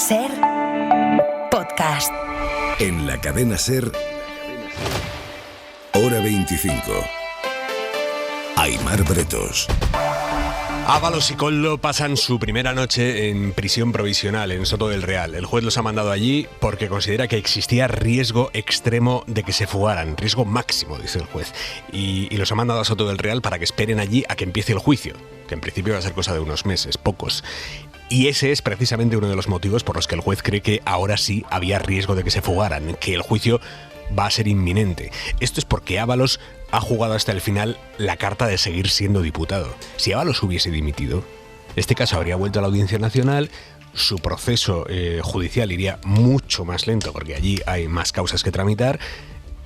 SER Podcast. En la cadena SER, Hora 25. Aimar Bretos. Ábalos y Koldo pasan su primera noche en prisión provisional en Soto del Real. El juez los ha mandado allí porque considera que existía riesgo extremo de que se fugaran. Riesgo máximo, dice el juez. Y los ha mandado a Soto del Real para que esperen allí a que empiece el juicio, que en principio va a ser cosa de unos meses, pocos. Y ese es precisamente uno de los motivos por los que el juez cree que ahora sí había riesgo de que se fugaran, que el juicio va a ser inminente. Esto es porque Ábalos ha jugado hasta el final la carta de seguir siendo diputado. Si Ábalos hubiese dimitido, este caso habría vuelto a la Audiencia Nacional, su proceso judicial iría mucho más lento porque allí hay más causas que tramitar.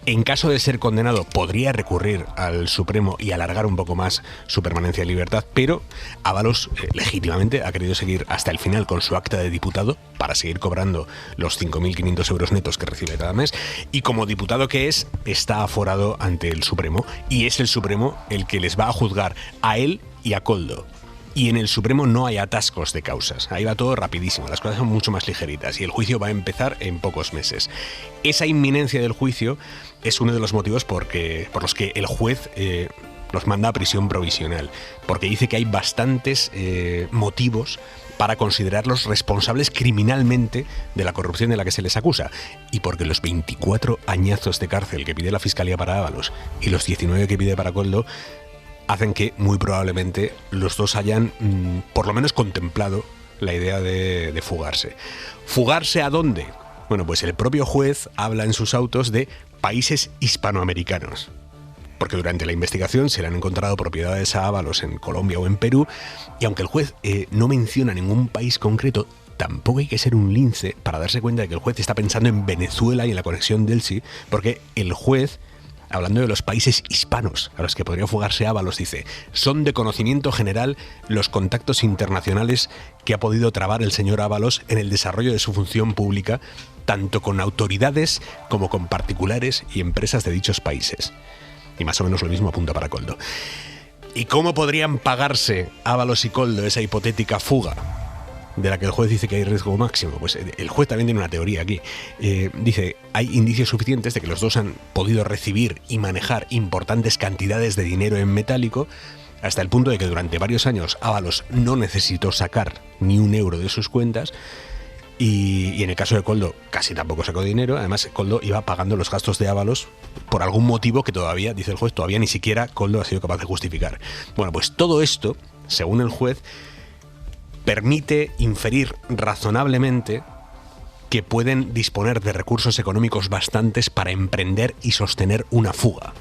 En caso de ser condenado, podría recurrir al Supremo y alargar un poco más su permanencia en libertad, pero Ábalos legítimamente ha querido seguir hasta el final con su acta de diputado para seguir cobrando los 5.500 euros netos que recibe cada mes, y como diputado que es, está aforado ante el Supremo, y es el Supremo el que les va a juzgar a él y a Koldo. Y en el Supremo no hay atascos de causas. Ahí va todo rapidísimo, las cosas son mucho más ligeritas y el juicio va a empezar en pocos meses. Esa inminencia del juicio es uno de los motivos por los que el juez los manda a prisión provisional, porque dice que hay bastantes motivos para considerarlos responsables criminalmente de la corrupción de la que se les acusa, y porque los 24 añazos de cárcel que pide la Fiscalía para Ábalos y los 19 que pide para Koldo hacen que muy probablemente los dos hayan por lo menos contemplado la idea de fugarse. ¿Fugarse a dónde? Bueno, pues el propio juez habla en sus autos de países hispanoamericanos, porque durante la investigación se le han encontrado propiedades a Ábalos en Colombia o en Perú, y aunque el juez no menciona ningún país concreto, tampoco hay que ser un lince para darse cuenta de que el juez está pensando en Venezuela y en la conexión del sí, porque el juez, hablando de los países hispanos a los que podría fugarse Ábalos, dice: son de conocimiento general los contactos internacionales que ha podido trabar el señor Ábalos en el desarrollo de su función pública, tanto con autoridades como con particulares y empresas de dichos países. Y más o menos lo mismo apunta para Koldo. ¿Y cómo podrían pagarse Ábalos y Koldo esa hipotética fuga de la que el juez dice que hay riesgo máximo? Pues el juez también tiene una teoría aquí. Dice, hay indicios suficientes de que los dos han podido recibir y manejar importantes cantidades de dinero en metálico, hasta el punto de que durante varios años Ábalos no necesitó sacar ni un euro de sus cuentas, y en el caso de Koldo casi tampoco sacó dinero. Además, Koldo iba pagando los gastos de Ábalos por algún motivo que todavía, dice el juez, todavía ni siquiera Koldo ha sido capaz de justificar. Bueno, pues todo esto, según el juez, permite inferir razonablemente que pueden disponer de recursos económicos bastantes para emprender y sostener una fuga.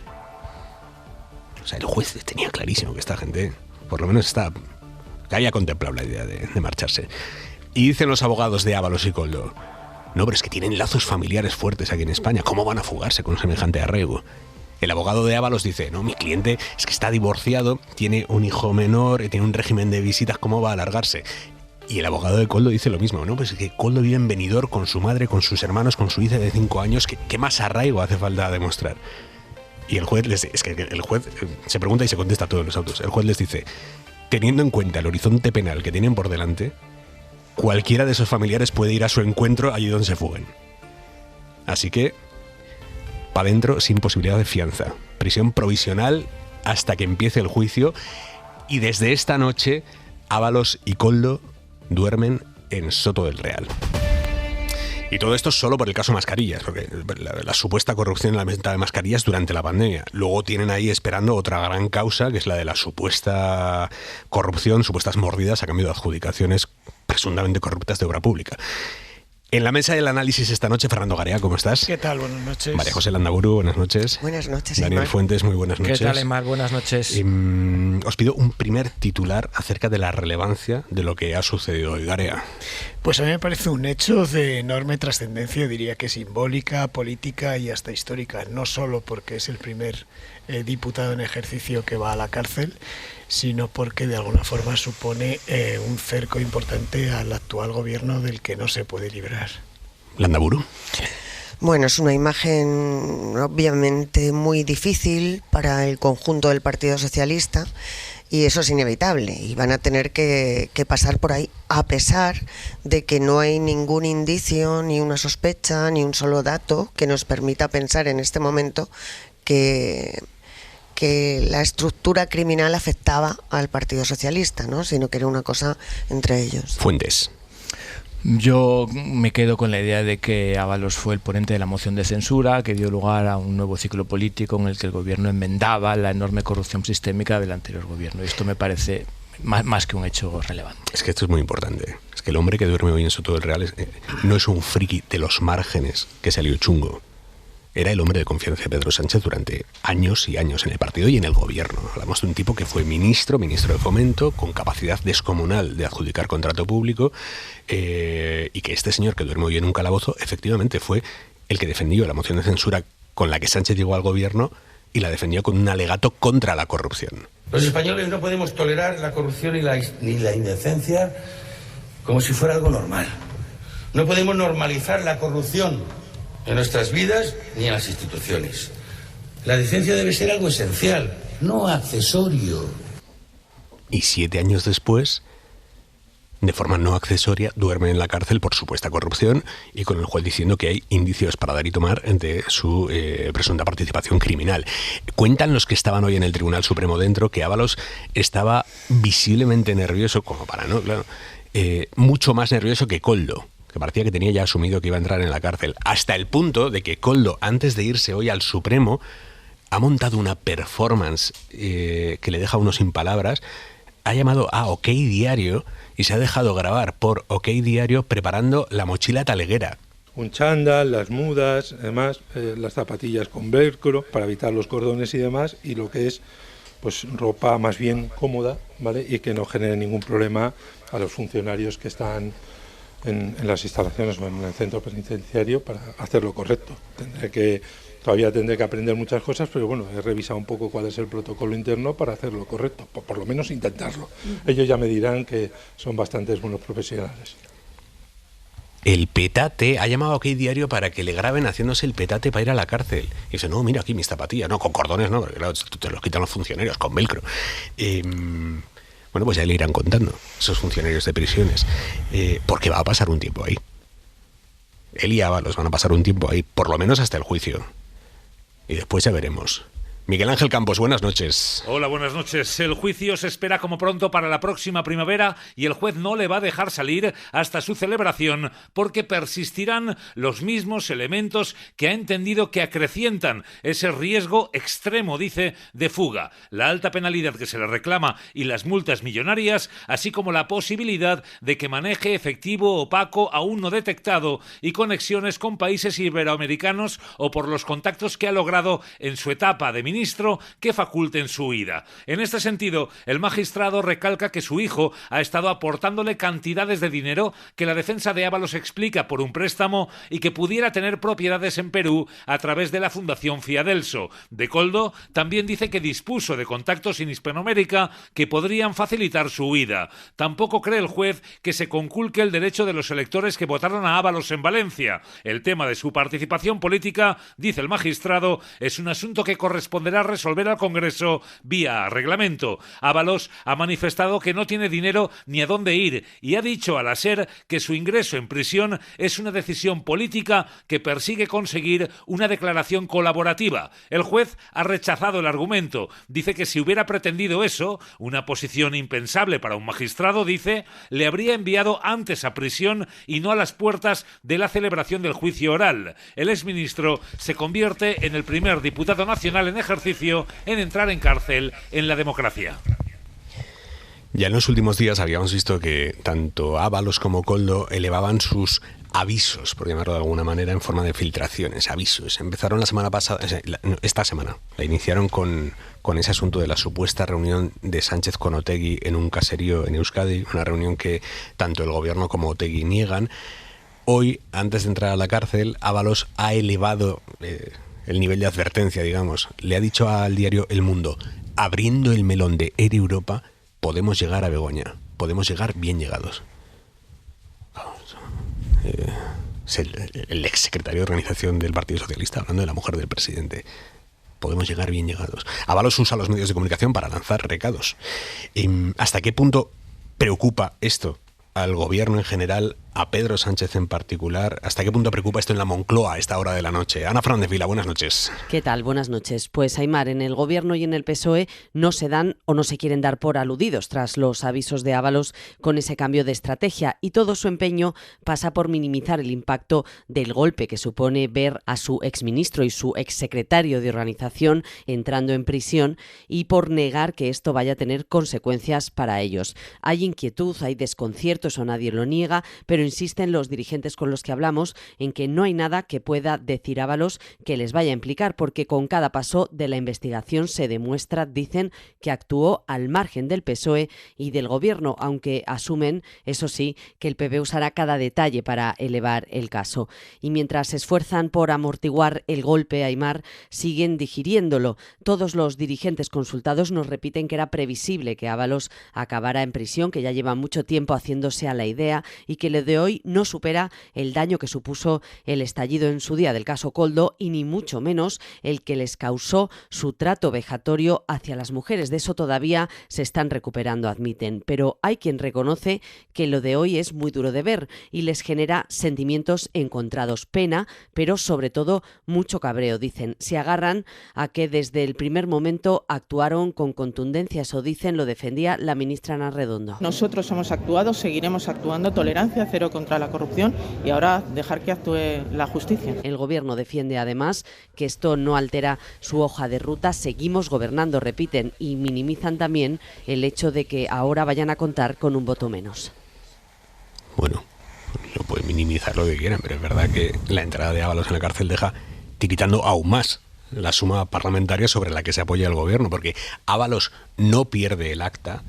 O sea, el juez tenía clarísimo que esta gente, por lo menos que había contemplado la idea de marcharse. Y dicen los abogados de Ábalos y Koldo: no, pero es que tienen lazos familiares fuertes aquí en España, ¿cómo van a fugarse con semejante arraigo? El abogado de Ábalos dice: no, mi cliente es que está divorciado, tiene un hijo menor, tiene un régimen de visitas, ¿cómo va a alargarse? Y el abogado de Koldo dice lo mismo: no, pues es que Koldo vive en Benidorm con su madre, con sus hermanos, con su hija de 5 años, ¿qué más arraigo hace falta demostrar? Y el juez se pregunta y se contesta a todos los autos. El juez les dice: teniendo en cuenta el horizonte penal que tienen por delante, cualquiera de esos familiares puede ir a su encuentro allí donde se fuguen. Así que para adentro sin posibilidad de fianza. Prisión provisional hasta que empiece el juicio, y desde esta noche Ábalos y Koldo duermen en Soto del Real. Y todo esto solo por el caso mascarillas, porque la supuesta corrupción en la venta de mascarillas durante la pandemia. Luego tienen ahí esperando otra gran causa, que es la de la supuesta corrupción, supuestas mordidas a cambio de adjudicaciones presuntamente corruptas de obra pública. En la mesa del análisis esta noche, Fernando Garea, ¿cómo estás? ¿Qué tal? Buenas noches. María José Landaburu, buenas noches. Buenas noches, Daniel Aimar. Fuentes, muy buenas noches. ¿Qué tal, Aimar? Buenas noches. Os pido un primer titular acerca de la relevancia de lo que ha sucedido hoy, Garea. Pues a mí me parece un hecho de enorme trascendencia, diría que simbólica, política y hasta histórica, no solo porque es el primer diputado en ejercicio que va a la cárcel, sino porque de alguna forma supone un cerco importante al actual gobierno del que no se puede librar. Landaburu. Bueno, es una imagen obviamente muy difícil para el conjunto del Partido Socialista Y eso es inevitable y van a tener que pasar por ahí, a pesar de que no hay ningún indicio, ni una sospecha, ni un solo dato que nos permita pensar en este momento que la estructura criminal afectaba al Partido Socialista, ¿no? Sino que era una cosa entre ellos. Fuentes. Yo me quedo con la idea de que Ábalos fue el ponente de la moción de censura que dio lugar a un nuevo ciclo político en el que el gobierno enmendaba la enorme corrupción sistémica del anterior gobierno. Esto me parece más que un hecho relevante. Es que esto es muy importante. Es que el hombre que duerme hoy en Soto del Real no es un friki de los márgenes que salió chungo. Era el hombre de confianza de Pedro Sánchez durante años y años en el partido y en el gobierno. Hablamos de un tipo que fue ministro de Fomento, con capacidad descomunal de adjudicar contrato público, y que este señor que duerme hoy en un calabozo, efectivamente fue el que defendió la moción de censura con la que Sánchez llegó al gobierno y la defendió con un alegato contra la corrupción. Los españoles no podemos tolerar la corrupción ni la indecencia como si fuera algo normal. No podemos normalizar la corrupción en nuestras vidas ni en las instituciones. La decencia debe ser algo esencial, no accesorio. Y 7 años después, de forma no accesoria, duerme en la cárcel por supuesta corrupción y con el juez diciendo que hay indicios para dar y tomar de su presunta participación criminal. Cuentan los que estaban hoy en el Tribunal Supremo dentro que Ábalos estaba visiblemente nervioso, como para no, claro, mucho más nervioso que Koldo, que parecía que tenía ya asumido que iba a entrar en la cárcel, hasta el punto de que Koldo, antes de irse hoy al Supremo, ha montado una performance que le deja a uno sin palabras. Ha llamado a OK Diario y se ha dejado grabar por OK Diario preparando la mochila taleguera. Un chándal, las mudas, además las zapatillas con velcro para evitar los cordones y demás, y lo que es pues ropa más bien cómoda, ¿vale? Y que no genere ningún problema a los funcionarios que están en las instalaciones o en el centro penitenciario para hacer lo correcto. Todavía tendré que aprender muchas cosas, pero bueno, he revisado un poco cuál es el protocolo interno para hacer lo correcto, por lo menos intentarlo. Ellos ya me dirán que son bastantes buenos profesionales. El petate ha llamado a OK Diario para que le graben haciéndose el petate para ir a la cárcel. Y dice, no, mira aquí mis zapatillas, no, con cordones no, porque claro, te los quitan los funcionarios, con velcro. Bueno, pues ya le irán contando, esos funcionarios de prisiones, porque va a pasar un tiempo ahí. Él y Ábalos van a pasar un tiempo ahí, por lo menos hasta el juicio. Y después ya veremos. Miguel Ángel Campos, buenas noches. Hola, buenas noches. El juicio se espera como pronto para la próxima primavera y el juez no le va a dejar salir hasta su celebración porque persistirán los mismos elementos que ha entendido que acrecientan ese riesgo extremo, dice, de fuga. La alta penalidad que se le reclama y las multas millonarias, así como la posibilidad de que maneje efectivo opaco aún no detectado y conexiones con países iberoamericanos o por los contactos que ha logrado en su etapa de ministro que faculten su huida. En este sentido, el magistrado recalca que su hijo ha estado aportándole cantidades de dinero que la defensa de Ábalos explica por un préstamo y que pudiera tener propiedades en Perú a través de la Fundación Fiadelso. De Koldo también dice que dispuso de contactos en Hispanoamérica que podrían facilitar su huida. Tampoco cree el juez que se conculque el derecho de los electores que votaron a Ábalos en Valencia. El tema de su participación política, dice el magistrado, es un asunto que corresponderá a resolver al Congreso vía reglamento. Ábalos ha manifestado que no tiene dinero ni a dónde ir y ha dicho a la SER que su ingreso en prisión es una decisión política que persigue conseguir una declaración colaborativa. El juez ha rechazado el argumento. Dice que si hubiera pretendido eso, una posición impensable para un magistrado, dice, le habría enviado antes a prisión y no a las puertas de la celebración del juicio oral. El exministro se convierte en el primer diputado nacional en ejercicio en entrar en cárcel en la democracia. Ya en los últimos días habíamos visto que tanto Ábalos como Koldo elevaban sus avisos, por llamarlo de alguna manera, en forma de filtraciones, avisos. Empezaron la semana pasada, esta semana, la iniciaron con ese asunto de la supuesta reunión de Sánchez con Otegi en un caserío en Euskadi, una reunión que tanto el gobierno como Otegi niegan. Hoy, antes de entrar a la cárcel, Ábalos ha elevado el nivel de advertencia, digamos. Le ha dicho al diario El Mundo, abriendo el melón de Air Europa, podemos llegar a Begoña, podemos llegar bien llegados. Es el exsecretario de organización del Partido Socialista hablando de la mujer del presidente. podemos llegar bien llegados. Ábalos usa los medios de comunicación para lanzar recados. ¿Hasta qué punto preocupa esto al gobierno en general, a Pedro Sánchez en particular? ¿Hasta qué punto preocupa esto en la Moncloa a esta hora de la noche? Ana Fernández Vila, buenas noches. ¿Qué tal? Buenas noches. Pues Aimar, en el Gobierno y en el PSOE no se dan o no se quieren dar por aludidos tras los avisos de Ábalos con ese cambio de estrategia, y todo su empeño pasa por minimizar el impacto del golpe que supone ver a su exministro y su exsecretario de organización entrando en prisión, y por negar que esto vaya a tener consecuencias para ellos. Hay inquietud, hay desconcierto, eso nadie lo niega, pero insisten los dirigentes con los que hablamos en que no hay nada que pueda decir Ábalos que les vaya a implicar, porque con cada paso de la investigación se demuestra, dicen, que actuó al margen del PSOE y del Gobierno, aunque asumen, eso sí, que el PP usará cada detalle para elevar el caso. Y mientras se esfuerzan por amortiguar el golpe, Aimar, siguen digiriéndolo. Todos los dirigentes consultados nos repiten que era previsible que Ábalos acabara en prisión, que ya lleva mucho tiempo haciéndose a la idea, y que lo de hoy no supera el daño que supuso el estallido en su día del caso Koldo, y ni mucho menos el que les causó su trato vejatorio hacia las mujeres. De eso todavía se están recuperando, admiten, pero hay quien reconoce que lo de hoy es muy duro de ver y les genera sentimientos encontrados, pena, pero sobre todo mucho cabreo. Dicen, se agarran a que desde el primer momento actuaron con contundencia, eso dicen, lo defendía la ministra Ana Redondo. Nosotros hemos actuado, seguiremos actuando, tolerancia cero contra la corrupción, y ahora dejar que actúe la justicia. El Gobierno defiende además que esto no altera su hoja de ruta. Seguimos gobernando, repiten, y minimizan también el hecho de que ahora vayan a contar con un voto menos. Bueno, lo pueden minimizar lo que quieran, pero es verdad que la entrada de Ábalos en la cárcel deja tiritando aún más la suma parlamentaria sobre la que se apoya el Gobierno, porque Ábalos no pierde el acta.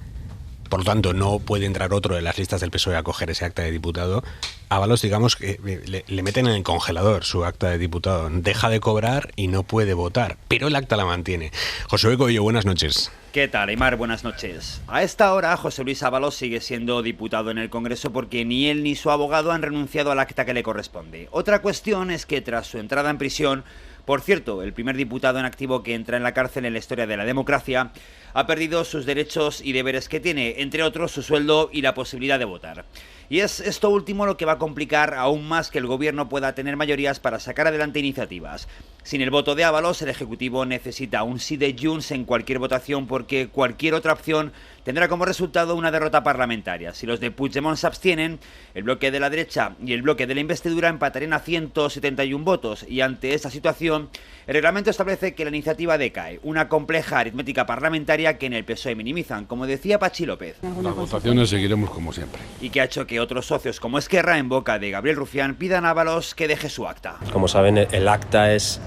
Por lo tanto, no puede entrar otro de las listas del PSOE a coger ese acta de diputado. Ábalos, digamos que le meten en el congelador su acta de diputado. Deja de cobrar y no puede votar, pero el acta la mantiene. José Coello, buenas noches. ¿Qué tal, Aimar? Buenas noches. A esta hora, José Luis Ábalos sigue siendo diputado en el Congreso porque ni él ni su abogado han renunciado al acta que le corresponde. Otra cuestión es que tras su entrada en prisión, por cierto, el primer diputado en activo que entra en la cárcel en la historia de la democracia, ha perdido sus derechos y deberes que tiene, entre otros su sueldo y la posibilidad de votar. Y es esto último lo que va a complicar aún más que el Gobierno pueda tener mayorías para sacar adelante iniciativas. Sin el voto de Ábalos, el Ejecutivo necesita un sí de Junts en cualquier votación, porque cualquier otra opción tendrá como resultado una derrota parlamentaria. Si los de Puigdemont se abstienen, el bloque de la derecha y el bloque de la investidura empatarían a 171 votos, y ante esta situación, el reglamento establece que la iniciativa decae, una compleja aritmética parlamentaria que en el PSOE minimizan, como decía Pachi López. Las votaciones seguiremos como siempre. Y que ha hecho que otros socios como Esquerra, en boca de Gabriel Rufián, pidan a Ábalos que deje su acta. Como saben, el acta es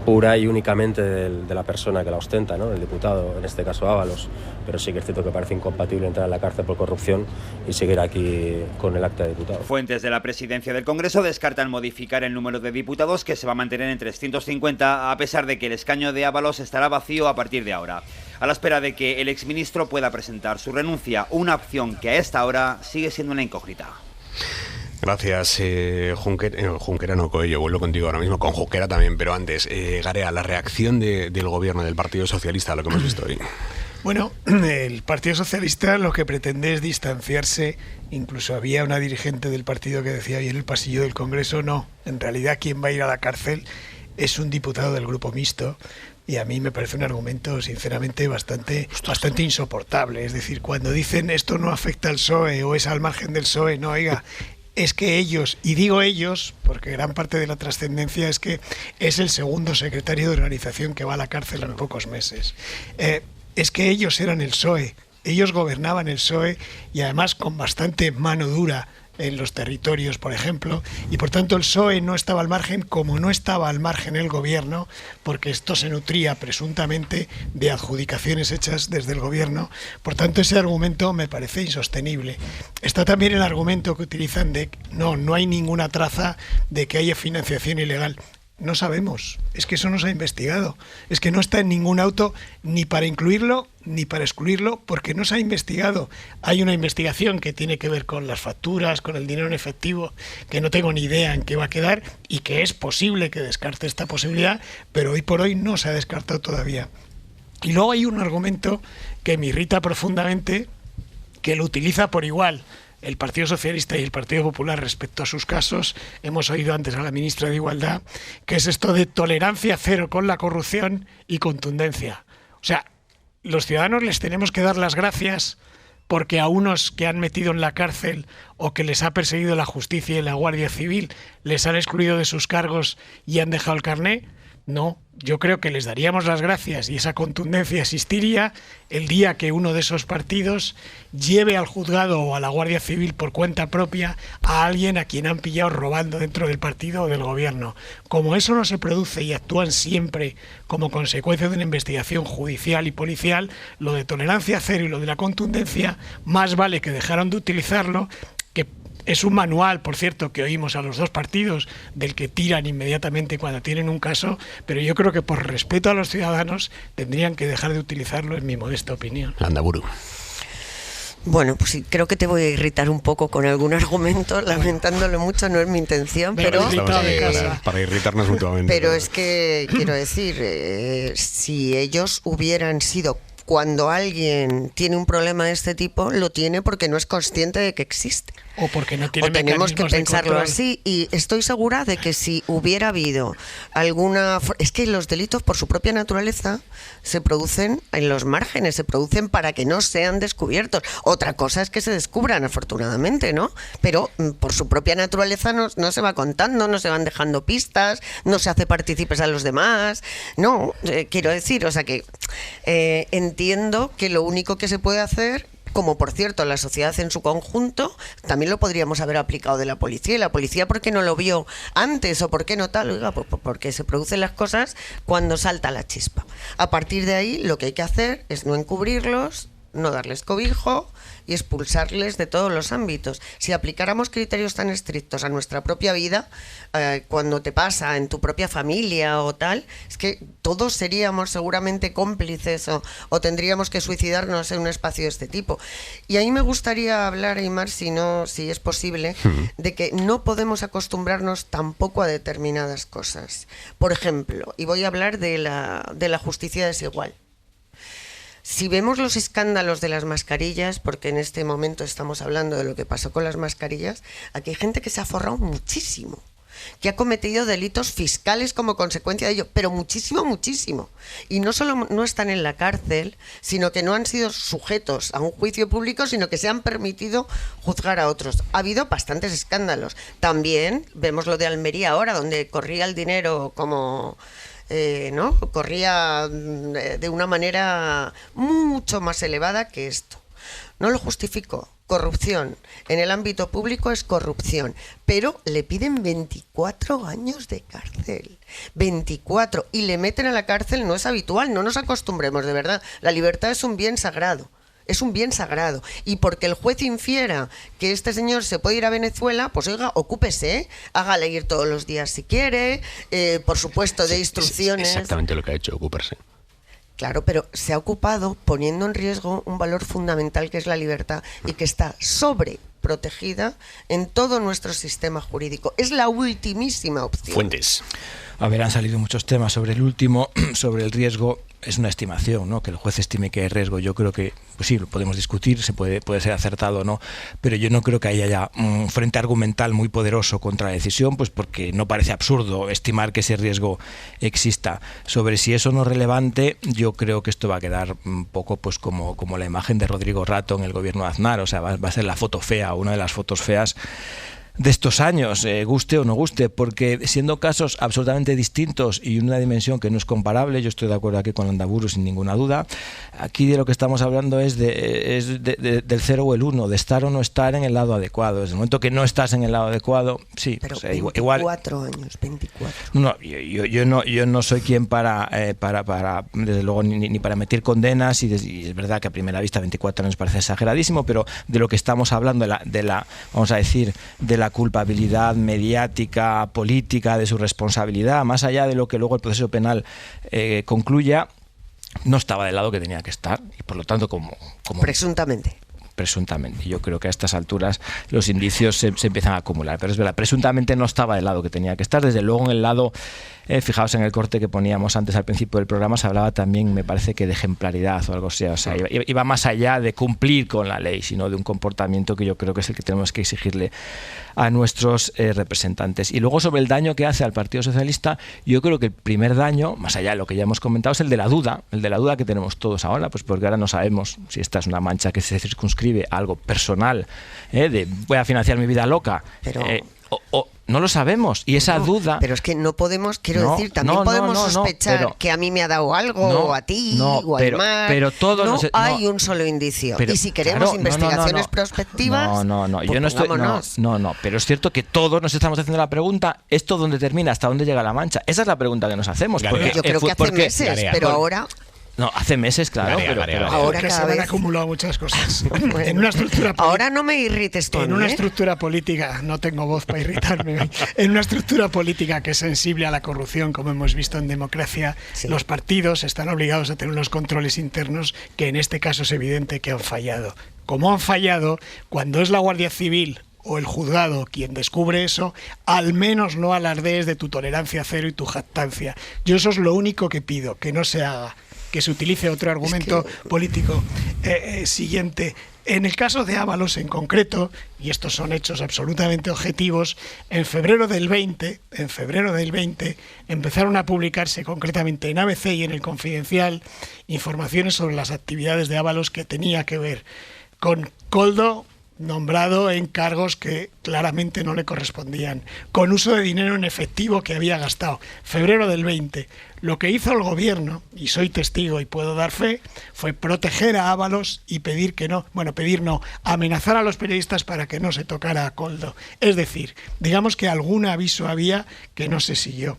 pura y únicamente de la persona que la ostenta, ¿no? El diputado, en este caso Ábalos, pero sí que es cierto que parece incompatible entrar en la cárcel por corrupción y seguir aquí con el acta de diputado. Fuentes de la presidencia del Congreso descartan modificar el número de diputados, que se va a mantener en 350, a pesar de que el escaño de Ábalos estará vacío a partir de ahora, a la espera de que el exministro pueda presentar su renuncia, una opción que a esta hora sigue siendo una incógnita. Gracias, Junquera no, Coello, vuelvo contigo ahora mismo, con Junquera también, pero antes, Garea, la reacción del Gobierno, del Partido Socialista a lo que hemos visto hoy. Bueno, el Partido Socialista lo que pretende es distanciarse. Incluso había una dirigente del partido que decía ahí en el pasillo del Congreso, no, en realidad quien va a ir a la cárcel es un diputado del Grupo Mixto. Y a mí me parece un argumento, sinceramente, bastante insoportable. Es decir, cuando dicen esto no afecta al PSOE o es al margen del PSOE, no, oiga, es que ellos, y digo ellos porque gran parte de la trascendencia es que es el segundo secretario de organización que va a la cárcel en pocos meses, es que ellos eran el PSOE, ellos gobernaban el PSOE, y además con bastante mano dura en los territorios, por ejemplo, y por tanto el PSOE no estaba al margen, como no estaba al margen el Gobierno, porque esto se nutría presuntamente de adjudicaciones hechas desde el Gobierno. Por tanto, ese argumento me parece insostenible. Está también el argumento que utilizan de no hay ninguna traza de que haya financiación ilegal. No sabemos, es que eso no se ha investigado, es que no está en ningún auto ni para incluirlo ni para excluirlo, porque no se ha investigado. Hay una investigación que tiene que ver con las facturas, con el dinero en efectivo, que no tengo ni idea en qué va a quedar y que es posible que descarte esta posibilidad, pero hoy por hoy no se ha descartado todavía. Y luego hay un argumento que me irrita profundamente, que lo utiliza por igual el Partido Socialista y el Partido Popular respecto a sus casos. Hemos oído antes a la ministra de Igualdad, que es esto de tolerancia cero con la corrupción y contundencia. O sea, los ciudadanos les tenemos que dar las gracias porque a unos que han metido en la cárcel o que les ha perseguido la justicia y la Guardia Civil les han excluido de sus cargos y han dejado el carné. No, yo creo que les daríamos las gracias y esa contundencia existiría el día que uno de esos partidos lleve al juzgado o a la Guardia Civil por cuenta propia a alguien a quien han pillado robando dentro del partido o del gobierno. Como eso no se produce y actúan siempre como consecuencia de una investigación judicial y policial, lo de tolerancia cero y lo de la contundencia, más vale que dejaron de utilizarlo, que es un manual, por cierto, que oímos a los dos partidos, del que tiran inmediatamente cuando tienen un caso, pero yo creo que por respeto a los ciudadanos tendrían que dejar de utilizarlo, en mi modesta opinión. Landaburu. Bueno, pues sí, creo que te voy a irritar un poco con algún argumento, lamentándolo mucho, no es mi intención, pero para irritarnos mutuamente. Pero es que, quiero decir, si ellos hubieran sido... Cuando alguien tiene un problema de este tipo, lo tiene porque no es consciente de que existe. O porque no tiene tenemos que mecanismos de pensarlo control. así, y estoy segura de que si hubiera habido alguna... Es que los delitos por su propia naturaleza se producen en los márgenes, se producen para que no sean descubiertos. Otra cosa es que se descubran, afortunadamente, ¿no? Pero por su propia naturaleza no se va contando, no se van dejando pistas, no se hace partícipes a los demás. No, quiero decir, o sea que entiendo que lo único que se puede hacer, como por cierto la sociedad en su conjunto, también lo podríamos haber aplicado de la policía. ¿Y la policía por qué no lo vio antes o por qué no tal? Oiga, pues porque se producen las cosas cuando salta la chispa. A partir de ahí lo que hay que hacer es no encubrirlos, no darles cobijo y expulsarles de todos los ámbitos. Si aplicáramos criterios tan estrictos a nuestra propia vida, cuando te pasa en tu propia familia o tal, es que todos seríamos seguramente cómplices o tendríamos que suicidarnos en un espacio de este tipo. Y ahí me gustaría hablar, Aimar, si es posible, de que no podemos acostumbrarnos tampoco a determinadas cosas. Por ejemplo, y voy a hablar de la justicia desigual. Si vemos los escándalos de las mascarillas, porque en este momento estamos hablando de lo que pasó con las mascarillas, aquí hay gente que se ha forrado muchísimo, que ha cometido delitos fiscales como consecuencia de ello, pero muchísimo, muchísimo. Y no solo no están en la cárcel, sino que no han sido sujetos a un juicio público, sino que se han permitido juzgar a otros. Ha habido bastantes escándalos. También vemos lo de Almería ahora, donde corría el dinero como... ¿no? Corría de una manera mucho más elevada que esto. No lo justifico. Corrupción en el ámbito público es corrupción, pero le piden 24 años de cárcel. 24, y le meten a la cárcel. No es habitual, no nos acostumbremos, de verdad. La libertad es un bien sagrado. Es un bien sagrado. Y porque el juez infiera que este señor se puede ir a Venezuela, pues oiga, ocúpese, hágale ir todos los días si quiere, por supuesto de instrucciones. Exactamente lo que ha hecho, ocuparse. Claro, pero se ha ocupado poniendo en riesgo un valor fundamental que es la libertad y que está sobreprotegida en todo nuestro sistema jurídico. Es la ultimísima opción. Fuentes. A ver, han salido muchos temas sobre el último, sobre el riesgo. Es una estimación, ¿no? Que el juez estime que hay riesgo. Yo creo que, pues sí, lo podemos discutir, puede ser acertado o no, pero yo no creo que haya ya un frente argumental muy poderoso contra la decisión, pues porque no parece absurdo estimar que ese riesgo exista. Sobre si eso no es relevante, yo creo que esto va a quedar un poco pues como la imagen de Rodrigo Rato en el gobierno de Aznar, o sea, va a ser la foto fea, una de las fotos feas de estos años, guste o no guste, porque siendo casos absolutamente distintos y una dimensión que no es comparable, yo estoy de acuerdo aquí con Landaburu sin ninguna duda. Aquí de lo que estamos hablando es del 0 o el 1, de estar o no estar en el lado adecuado. Desde el momento que no estás en el lado adecuado, sí. Pero o sea, 24 años, 24. No, yo no soy quien para desde luego, ni para emitir condenas, y es verdad que a primera vista 24 años parece exageradísimo, pero de lo que estamos hablando, de la vamos a decir, de la la culpabilidad mediática, política, de su responsabilidad, más allá de lo que luego el proceso penal concluya, no estaba del lado que tenía que estar, y por lo tanto como presuntamente. Yo creo que a estas alturas los indicios se empiezan a acumular, pero es verdad, presuntamente no estaba del lado que tenía que estar. Desde luego en el lado, fijaos en el corte que poníamos antes al principio del programa, se hablaba también, me parece que de ejemplaridad o algo así, o sea, iba más allá de cumplir con la ley, sino de un comportamiento que yo creo que es el que tenemos que exigirle a nuestros representantes. Y luego sobre el daño que hace al Partido Socialista, yo creo que el primer daño, más allá de lo que ya hemos comentado, es el de la duda que tenemos todos ahora, pues porque ahora no sabemos si esta es una mancha que se circunscribe a algo personal, de voy a financiar mi vida loca, pero no lo sabemos, y esa duda... Pero es que no podemos, decir, también podemos sospechar que a mí me ha dado algo, o a ti, o a Aymar. Pero todo no hay un solo indicio. Y si queremos investigaciones prospectivas, yo no estoy... pero es cierto que todos nos estamos haciendo la pregunta, ¿esto dónde termina? ¿Hasta dónde llega la mancha? Esa es la pregunta que nos hacemos. Porque, yo creo que hace meses, pero ahora... No, hace meses, claro, pero ahora que se han acumulado muchas cosas. En una estructura ahora no me irrites tú. En una estructura política, no tengo voz para irritarme. En una estructura política que es sensible a la corrupción, como hemos visto en democracia, los partidos están obligados a tener unos controles internos que en este caso es evidente que han fallado. Como han fallado, cuando es la Guardia Civil o el juzgado quien descubre eso, al menos no alardees de tu tolerancia cero y tu jactancia. Yo eso es lo único que pido, que no se haga, que se utilice otro argumento político siguiente. En el caso de Ábalos en concreto, y estos son hechos absolutamente objetivos, en febrero del 20 empezaron a publicarse concretamente en ABC y en El Confidencial informaciones sobre las actividades de Ábalos que tenía que ver con Koldo, nombrado en cargos que claramente no le correspondían, con uso de dinero en efectivo que había gastado. Febrero del 20. Lo que hizo el gobierno, y soy testigo y puedo dar fe, fue proteger a Ábalos y amenazar a los periodistas para que no se tocara a Koldo. Es decir, digamos que algún aviso había que no se siguió.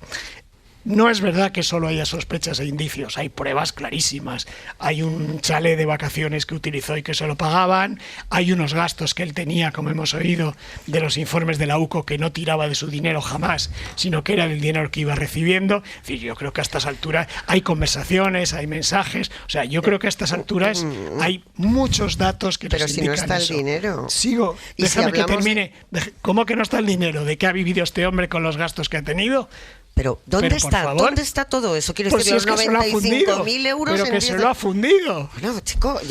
No es verdad que solo haya sospechas e indicios, hay pruebas clarísimas. Hay un chalet de vacaciones que utilizó y que se lo pagaban, hay unos gastos que él tenía, como hemos oído, de los informes de la UCO, que no tiraba de su dinero jamás, sino que era del dinero que iba recibiendo. Es decir, yo creo que a estas alturas hay conversaciones, hay mensajes, o sea, yo creo que a estas alturas hay muchos datos que nos indican eso. Pero si no está el dinero. Sigo, déjame que termine. ¿Cómo que no está el dinero? ¿De qué ha vivido este hombre con los gastos que ha tenido? Pero ¿dónde está todo eso? Quiero decir, los 95.000 euros pero que se lo ha fundido. Bueno, chico,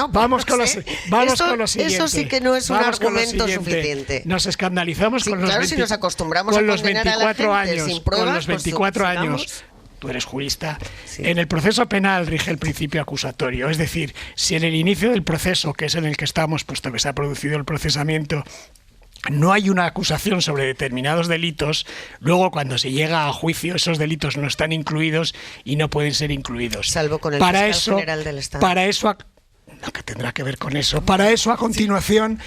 vamos con lo siguiente. Eso sí que no es un argumento suficiente. Nos escandalizamos con los 24 años. Con los 24 años. Tú eres jurista. Sí. En el proceso penal rige el principio acusatorio. Es decir, si en el inicio del proceso, que es en el que estamos, puesto que se ha producido el procesamiento, no hay una acusación sobre determinados delitos, luego cuando se llega a juicio esos delitos no están incluidos y no pueden ser incluidos. Salvo con el fiscal general del Estado. ¿Qué tendrá que ver con eso? Para eso a continuación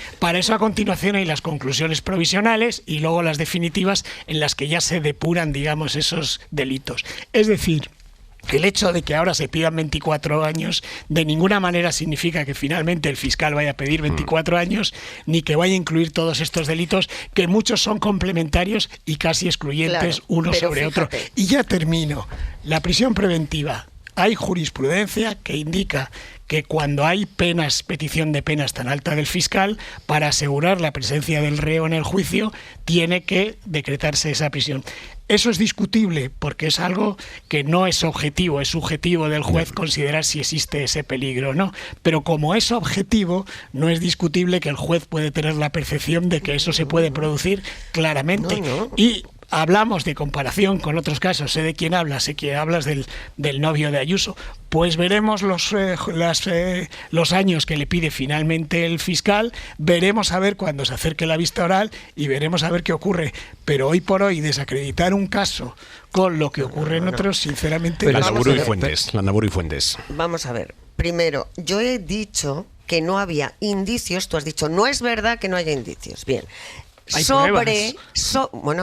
hay las conclusiones provisionales y luego las definitivas en las que ya se depuran, digamos, esos delitos. Es decir, el hecho de que ahora se pidan 24 años de ninguna manera significa que finalmente el fiscal vaya a pedir 24 años, ni que vaya a incluir todos estos delitos, que muchos son complementarios y casi excluyentes uno sobre otro. Y ya termino. La prisión preventiva. Hay jurisprudencia que indica que cuando hay petición de penas tan alta del fiscal, para asegurar la presencia del reo en el juicio, tiene que decretarse esa prisión. Eso es discutible porque es algo que no es objetivo, es subjetivo del juez considerar si existe ese peligro o no. Pero como es objetivo, no es discutible que el juez puede tener la percepción de que eso se puede producir claramente. Y hablamos de comparación con otros casos, sé de quién hablas, del novio de Ayuso, pues veremos los años que le pide finalmente el fiscal, veremos a ver cuando se acerque la vista oral y veremos a ver qué ocurre. Pero hoy por hoy desacreditar un caso con lo que ocurre en otros, sinceramente... Landaburu y Fuentes. Vamos a ver, primero, yo he dicho que no había indicios, tú has dicho, no es verdad que no haya indicios. Bien.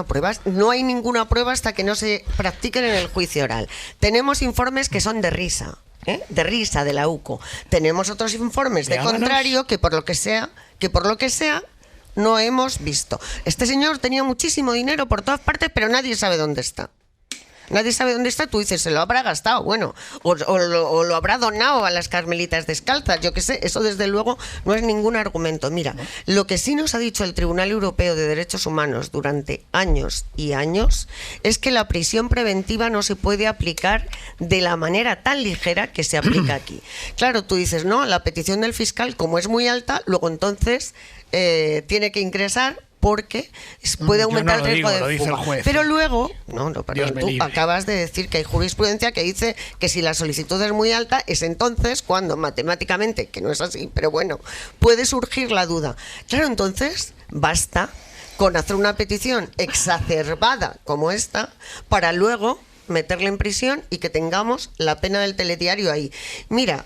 Pruebas. No hay ninguna prueba hasta que no se practiquen en el juicio oral. Tenemos informes que son de risa, de la UCO. Tenemos otros informes de contrario que por lo que sea, no hemos visto. Este señor tenía muchísimo dinero por todas partes, pero nadie sabe dónde está. Nadie sabe dónde está, tú dices, se lo habrá gastado, bueno, o lo habrá donado a las Carmelitas Descalzas, yo qué sé, eso desde luego no es ningún argumento. Mira, lo que sí nos ha dicho el Tribunal Europeo de Derechos Humanos durante años y años es que la prisión preventiva no se puede aplicar de la manera tan ligera que se aplica aquí. Claro, tú dices, no, la petición del fiscal, como es muy alta, luego entonces tiene que ingresar porque puede aumentar el riesgo de fuga. Pero luego, perdón, tú acabas de decir que hay jurisprudencia que dice que si la solicitud es muy alta, es entonces cuando matemáticamente, que no es así, pero bueno, puede surgir la duda. Claro, entonces basta con hacer una petición exacerbada como esta para luego meterle en prisión y que tengamos la pena del telediario ahí. Mira,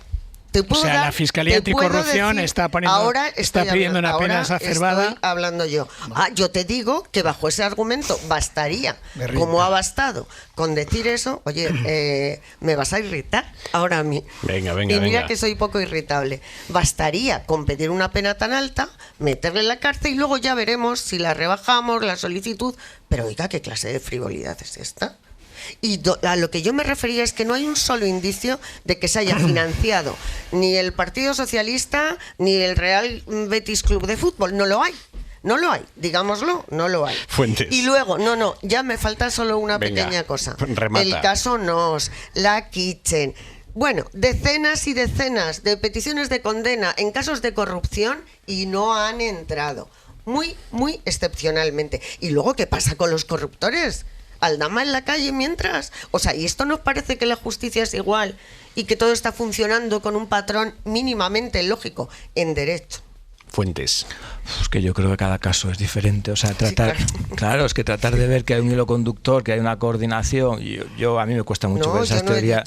la Fiscalía Anticorrupción está pidiendo una pena exacerbada. Estoy hablando yo. Yo te digo que bajo ese argumento bastaría, como ha bastado, con decir eso, oye, me vas a irritar ahora a mí. Venga. Y mira que soy poco irritable. Bastaría con pedir una pena tan alta, meterle en la cárcel y luego ya veremos si la rebajamos, la solicitud. Pero oiga, ¿qué clase de frivolidad es esta? Y a lo que yo me refería es que no hay un solo indicio de que se haya financiado ni el Partido Socialista ni el Real Betis Club de Fútbol. No lo hay, digámoslo, no lo hay. Fuentes. Y luego, ya me falta solo una pequeña cosa. Remata. El caso Nos, la Kitchen. Bueno, decenas y decenas de peticiones de condena en casos de corrupción y no han entrado. Muy, muy excepcionalmente. ¿Y luego qué pasa con los corruptores? Aldama en la calle mientras. O sea, ¿y esto nos parece que la justicia es igual y que todo está funcionando con un patrón mínimamente lógico en derecho? Fuentes. Es que yo creo que cada caso es diferente. O sea, claro, es que tratar de ver que hay un hilo conductor, que hay una coordinación. A mí me cuesta mucho ver esas teorías.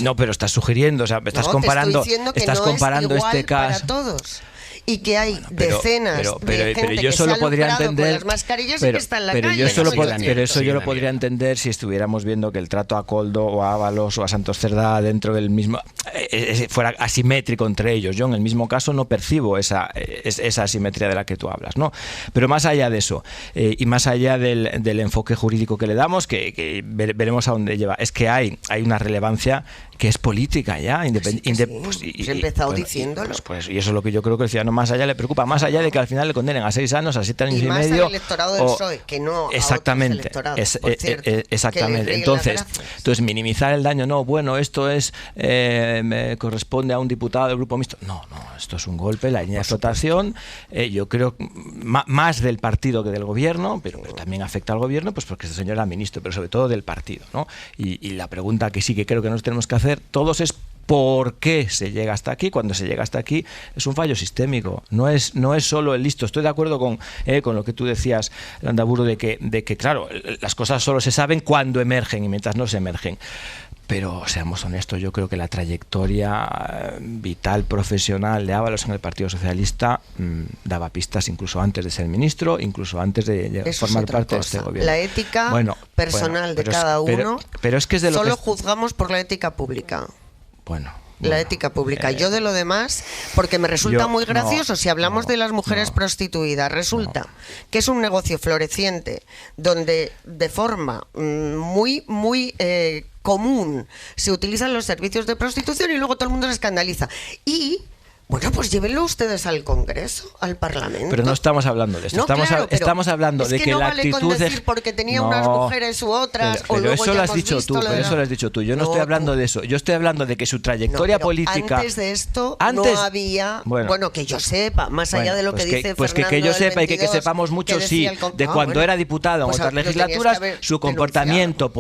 No, pero estás sugiriendo, o sea, estás comparando este caso. Para todos. Y que hay decenas de gente yo solo podría entender con las mascarillas y que está en la calle. Yo lo podría entender si estuviéramos viendo que el trato a Koldo o a Ábalos o a Santos Cerdá dentro del mismo fuera asimétrico entre ellos. Yo en el mismo caso no percibo esa asimetría de la que tú hablas, ¿no? Pero más allá de eso y más allá del enfoque jurídico que le damos, que veremos a dónde lleva, es que hay una relevancia que es política ya, independiente. He empezado diciéndolo. Y eso es lo que yo creo que el ciudadano más allá le preocupa, más allá de que al final le condenen a 6 años, a 7 años y medio. Y más al electorado del PSOE, que no exactamente, a otros electorados, por cierto, exactamente. Entonces, minimizar el daño, esto es corresponde a un diputado del Grupo Mixto. No, esto es un golpe, la línea de flotación, yo creo más del partido que del gobierno, pero también afecta al gobierno, pues porque este señor era ministro, pero sobre todo del partido, ¿no? Y la pregunta que sí que creo que nos tenemos que hacer todos es ¿por qué se llega hasta aquí? Cuando se llega hasta aquí es un fallo sistémico, no es solo el listo. Estoy de acuerdo con lo que tú decías, Landaburu, de que claro, las cosas solo se saben cuando emergen y mientras no se emergen. Pero seamos honestos, yo creo que la trayectoria vital, profesional de Ábalos en el Partido Socialista daba pistas incluso antes de ser ministro, incluso antes de formar parte de este gobierno. La ética personal de cada uno, pero es que es de lo solo juzgamos por la ética pública. La ética pública. Yo de lo demás, porque me resulta muy gracioso, si hablamos de las mujeres prostituidas, resulta que es un negocio floreciente donde de forma muy, muy común se utilizan los servicios de prostitución y luego todo el mundo se escandaliza. Y bueno, pues llévenlo ustedes al Congreso, al Parlamento. Pero no estamos hablando de esto. Estamos hablando de que no la vale actitud con decir porque tenía unas mujeres u otras. Pero eso lo has dicho tú. Yo no estoy hablando de eso. Yo estoy hablando de que su trayectoria política. Antes de esto no había. Bueno, que yo sepa, más allá de lo que dice Fernando. Que yo sepa y que sepamos mucho, sí, de cuando era diputado en otras legislaturas, su comportamiento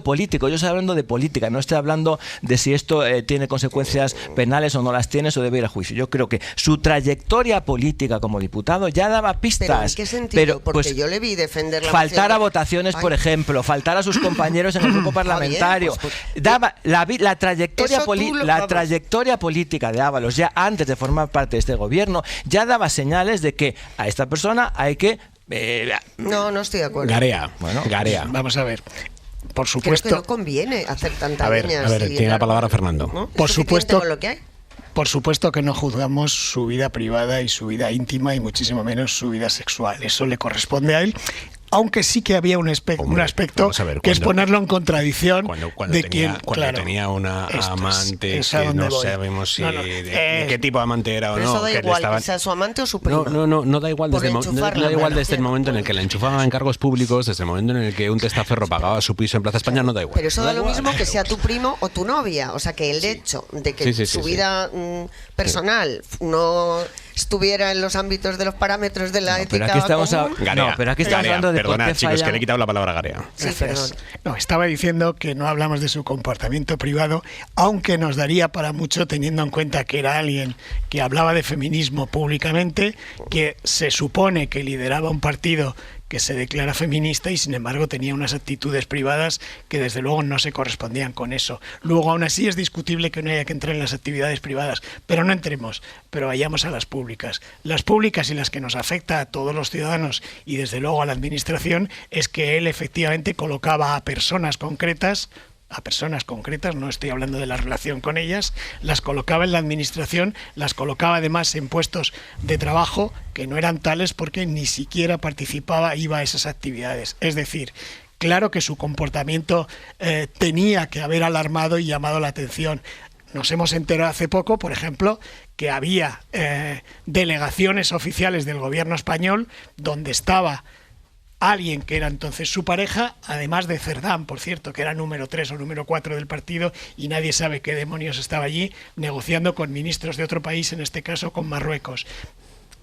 político. Yo estoy hablando de política, no estoy hablando de si esto tiene consecuencias penales o no las tiene. O debe ir a juicio. Yo creo que su trayectoria política como diputado ya daba pistas. ¿Pero en qué sentido? Porque yo le vi defender la faltar a votaciones, por ejemplo, faltar a sus compañeros en el grupo parlamentario. Daba la trayectoria política de Ábalos ya antes de formar parte de este gobierno ya daba señales de que a esta persona hay que no estoy de acuerdo. Garea. Vamos a ver. Por supuesto. Creo que no conviene hacer tanta leña. A ver, tiene la palabra Fernando. Por supuesto. Lo que hay. Por supuesto que no juzgamos su vida privada y su vida íntima y muchísimo menos su vida sexual. Eso le corresponde a él. Aunque sí que había un aspecto que es ponerlo en contradicción de tenía una amante que no sabemos si de qué tipo de amante era o no. Eso da igual, que sea su amante o su prima. No da igual desde el momento en el que la enchufaban en cargos públicos, desde el momento en el que un testaferro pagaba su piso en Plaza España, no da igual. Pero eso da lo mismo que sea tu primo o tu novia. O sea, que el hecho de que su vida personal no estuviera en los ámbitos de los parámetros de la ética común. Pero aquí estamos hablando de perdona, chicos, que le he quitado la palabra garea. Sí, perdón. No, estaba diciendo que no hablamos de su comportamiento privado, aunque nos daría para mucho teniendo en cuenta que era alguien que hablaba de feminismo públicamente, que se supone que lideraba un partido que se declara feminista y sin embargo tenía unas actitudes privadas que desde luego no se correspondían con eso. Luego aún así es discutible que no haya que entrar en las actividades privadas, pero no entremos, pero vayamos a las públicas. Las públicas y las que nos afecta a todos los ciudadanos y desde luego a la administración es que él efectivamente colocaba a personas concretas, no estoy hablando de la relación con ellas, las colocaba en la administración, las colocaba además en puestos de trabajo que no eran tales porque ni siquiera iba a esas actividades. Es decir, claro que su comportamiento tenía que haber alarmado y llamado la atención. Nos hemos enterado hace poco, por ejemplo, que había delegaciones oficiales del gobierno español donde estaba alguien que era entonces su pareja, además de Cerdán, por cierto, que era número 3 o número 4 del partido, y nadie sabe qué demonios estaba allí, negociando con ministros de otro país, en este caso con Marruecos.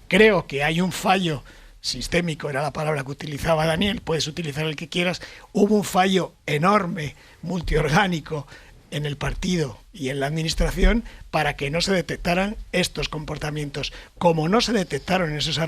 Creo que hay un fallo sistémico, era la palabra que utilizaba Daniel, puedes utilizar el que quieras, hubo un fallo enorme, multiorgánico, en el partido y en la administración para que no se detectaran estos comportamientos. Como no se detectaron esos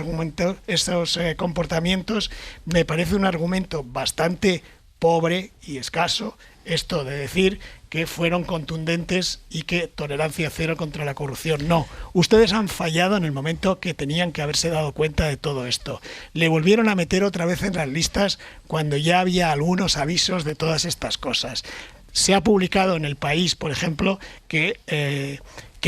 comportamientos, me parece un argumento bastante pobre y escaso esto de decir que fueron contundentes y que tolerancia cero contra la corrupción. No, ustedes han fallado en el momento que tenían que haberse dado cuenta de todo esto. Le volvieron a meter otra vez en las listas cuando ya había algunos avisos de todas estas cosas. Se ha publicado en El País, por ejemplo, que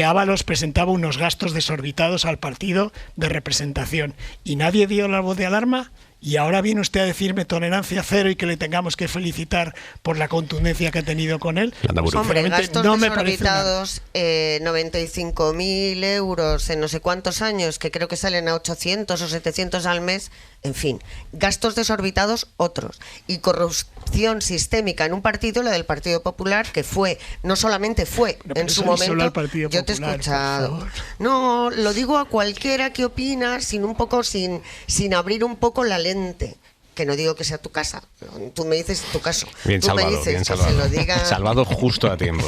Ábalos presentaba unos gastos desorbitados al partido de representación y nadie dio la voz de alarma. Y ahora viene usted a decirme tolerancia cero y que le tengamos que felicitar por la contundencia que ha tenido con él. Hombre, gastos desorbitados, 95.000 euros en no sé cuántos años, que creo que salen a 800 o 700 al mes. En fin, gastos desorbitados otros. Y corrupción sistémica en un partido, la del Partido Popular, que no solamente fue en su momento. Yo te he escuchado. No, lo digo a cualquiera que opina sin abrir un poco la lente. Que no digo que sea tu casa, tú me dices tu caso. Bien tú salvado, me dices bien que salvado. se lo diga. Salvado justo a tiempo.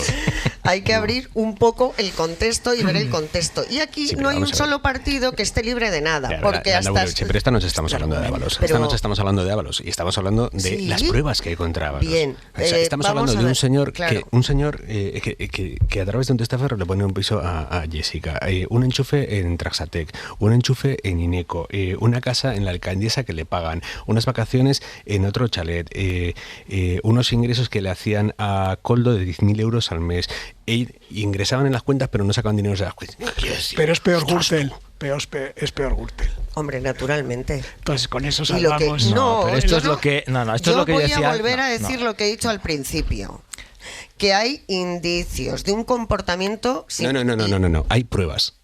Hay que abrir un poco el contexto y ver el contexto. Y aquí no hay un solo partido que esté libre de nada. Porque pero esta noche estamos hablando de Ábalos. Esta noche estamos hablando de Ábalos y estamos hablando de las pruebas que hay contra Ábalos. Bien. O sea, estamos hablando de un señor que a través de un testaferro le pone un piso a Jessica, un enchufe en Traxatec, un enchufe en Ineco, una casa en la Alcaldesa que le pagan, unas vacaciones en otro chalet, unos ingresos que le hacían a Coldo de 10.000 euros al mes. Ingresaban en las cuentas pero no sacaban dinero de las cuentas. Pero es peor Gürtel. Es peor Gürtel. Hombre, naturalmente. Entonces con eso salvamos. Pero esto es lo que yo voy a volver a decir lo que he dicho al principio. Que hay indicios de un comportamiento. No. Hay pruebas.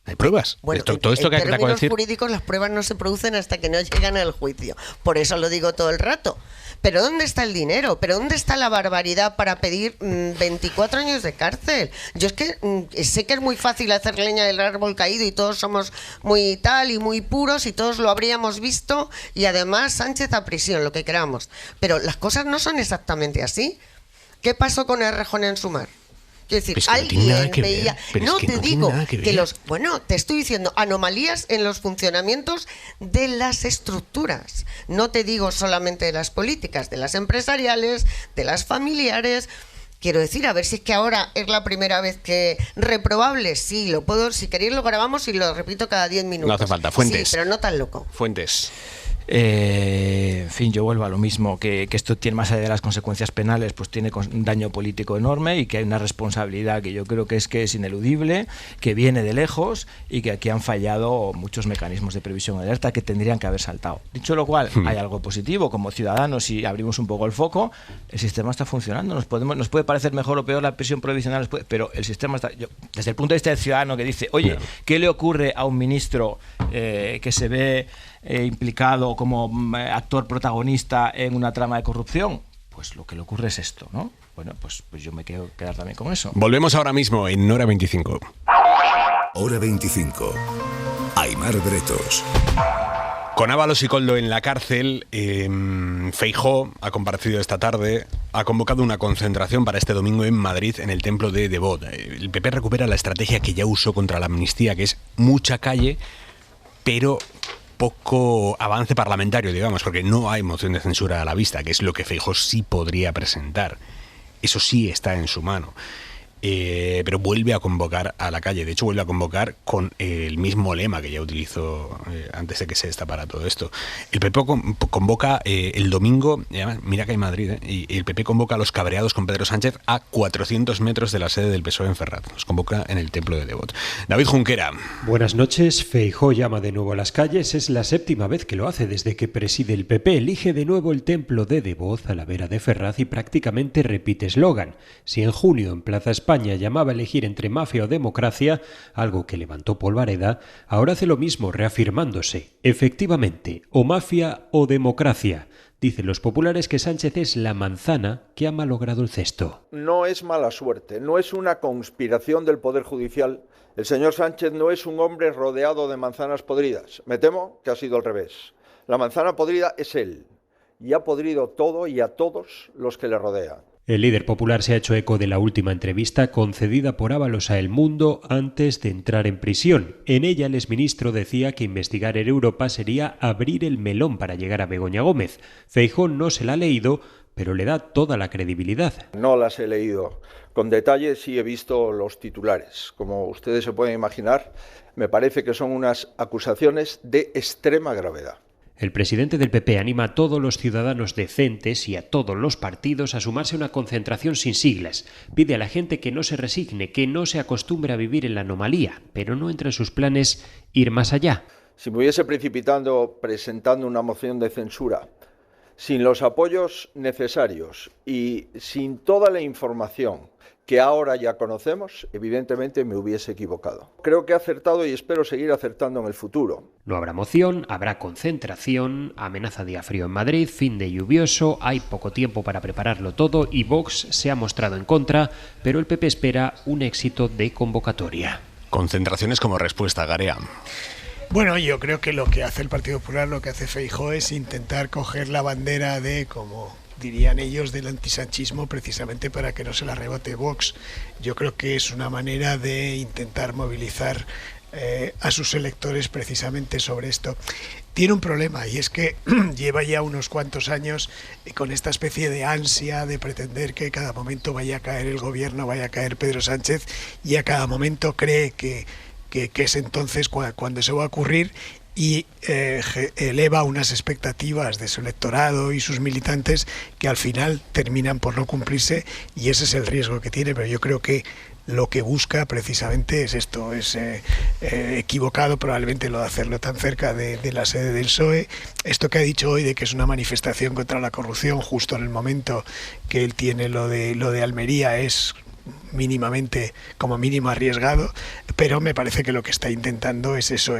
Hay pruebas. Bueno, todo esto que acabo de decir. En términos jurídicos las pruebas no se producen hasta que no llegan al juicio. Por eso lo digo todo el rato. Pero ¿dónde está el dinero? ¿Pero dónde está la barbaridad para pedir 24 años de cárcel? Yo es que sé que es muy fácil hacer leña del árbol caído y todos somos muy tal y muy puros y todos lo habríamos visto y además Sánchez a prisión, lo que queramos. Pero las cosas no son exactamente así. ¿Qué pasó con Errejón en Sumar? Quiero decir, alguien veía. No te digo que te estoy diciendo anomalías en los funcionamientos de las estructuras. No te digo solamente de las políticas, de las empresariales, de las familiares. Quiero decir, a ver si es que ahora es la primera vez que reprobable. Sí, lo puedo, si queréis lo grabamos y lo repito cada 10 minutos. No hace falta. Fuentes. Sí, pero no tan loco. Fuentes. En fin, yo vuelvo a lo mismo, que esto tiene, más allá de las consecuencias penales, pues tiene un daño político enorme y que hay una responsabilidad que yo creo que es ineludible, que viene de lejos y que aquí han fallado muchos mecanismos de previsión y alerta que tendrían que haber saltado. Dicho lo cual, hay algo positivo como ciudadanos, si abrimos un poco el foco, el sistema está funcionando. Nos puede parecer mejor o peor la prisión provisional, pero el sistema está... desde el punto de vista del ciudadano que dice, oye, ¿qué le ocurre a un ministro que se ve implicado como actor protagonista en una trama de corrupción? Pues lo que le ocurre es esto, ¿no? Bueno, pues yo me quiero quedar también con eso. Volvemos ahora mismo en Hora 25. Hora 25. Aimar Bretos. Con Ábalos y Koldo en la cárcel, Feijóo ha comparecido esta tarde, ha convocado una concentración para este domingo en Madrid, en el templo de Devot. El PP recupera la estrategia que ya usó contra la amnistía, que es mucha calle, pero poco avance parlamentario, digamos, porque no hay moción de censura a la vista, que es lo que Feijóo sí podría presentar. Eso sí está en su mano. Pero vuelve a convocar a la calle. De hecho, vuelve a convocar con el mismo lema que ya utilizó antes de que se destapara todo esto. El PP convoca el domingo, mira que hay Madrid, y el PP convoca a los cabreados con Pedro Sánchez a 400 metros de la sede del PSOE en Ferraz. Los convoca en el templo de Devot. David Junquera. Buenas noches. Feijóo llama de nuevo a las calles. Es la 7ª vez que lo hace desde que preside el PP. Elige de nuevo el templo de Devot a la vera de Ferraz y prácticamente repite eslogan. Si en junio en Plaza España llamaba a elegir entre mafia o democracia, algo que levantó polvareda, ahora hace lo mismo reafirmándose. Efectivamente, o mafia o democracia. Dicen los populares que Sánchez es la manzana que ha malogrado el cesto. No es mala suerte, no es una conspiración del Poder Judicial. El señor Sánchez no es un hombre rodeado de manzanas podridas. Me temo que ha sido al revés. La manzana podrida es él, y ha podrido todo y a todos los que le rodean. El líder popular se ha hecho eco de la última entrevista concedida por Ábalos a El Mundo antes de entrar en prisión. En ella el exministro decía que investigar en Europa sería abrir el melón para llegar a Begoña Gómez. Feijóo no se la ha leído, pero le da toda la credibilidad. No las he leído con detalle, sí he visto los titulares. Como ustedes se pueden imaginar, me parece que son unas acusaciones de extrema gravedad. El presidente del PP anima a todos los ciudadanos decentes y a todos los partidos a sumarse a una concentración sin siglas. Pide a la gente que no se resigne, que no se acostumbre a vivir en la anomalía, pero no entra en sus planes ir más allá. Si me hubiese precipitado presentando una moción de censura sin los apoyos necesarios y sin toda la información que ahora ya conocemos, evidentemente me hubiese equivocado. Creo que he acertado y espero seguir acertando en el futuro. No habrá moción, habrá concentración, amenaza día frío en Madrid, fin de lluvioso, hay poco tiempo para prepararlo todo y Vox se ha mostrado en contra, pero el PP espera un éxito de convocatoria. Concentraciones como respuesta, Garea. Bueno, yo creo que lo que hace el Partido Popular, lo que hace Feijóo es intentar coger la bandera de, como dirían ellos, del antisanchismo, precisamente para que no se la rebote Vox. Yo creo que es una manera de intentar movilizar a sus electores precisamente sobre esto. Tiene un problema y es que lleva ya unos cuantos años con esta especie de ansia de pretender que cada momento vaya a caer el gobierno, vaya a caer Pedro Sánchez, y a cada momento cree que es entonces cuando se va a ocurrir, y eleva unas expectativas de su electorado y sus militantes que al final terminan por no cumplirse, y ese es el riesgo que tiene. Pero yo creo que lo que busca precisamente es esto, es equivocado probablemente lo de hacerlo tan cerca de la sede del PSOE. Esto que ha dicho hoy de que es una manifestación contra la corrupción justo en el momento que él tiene lo de Almería es mínimamente, como mínimo, arriesgado, pero me parece que lo que está intentando es eso,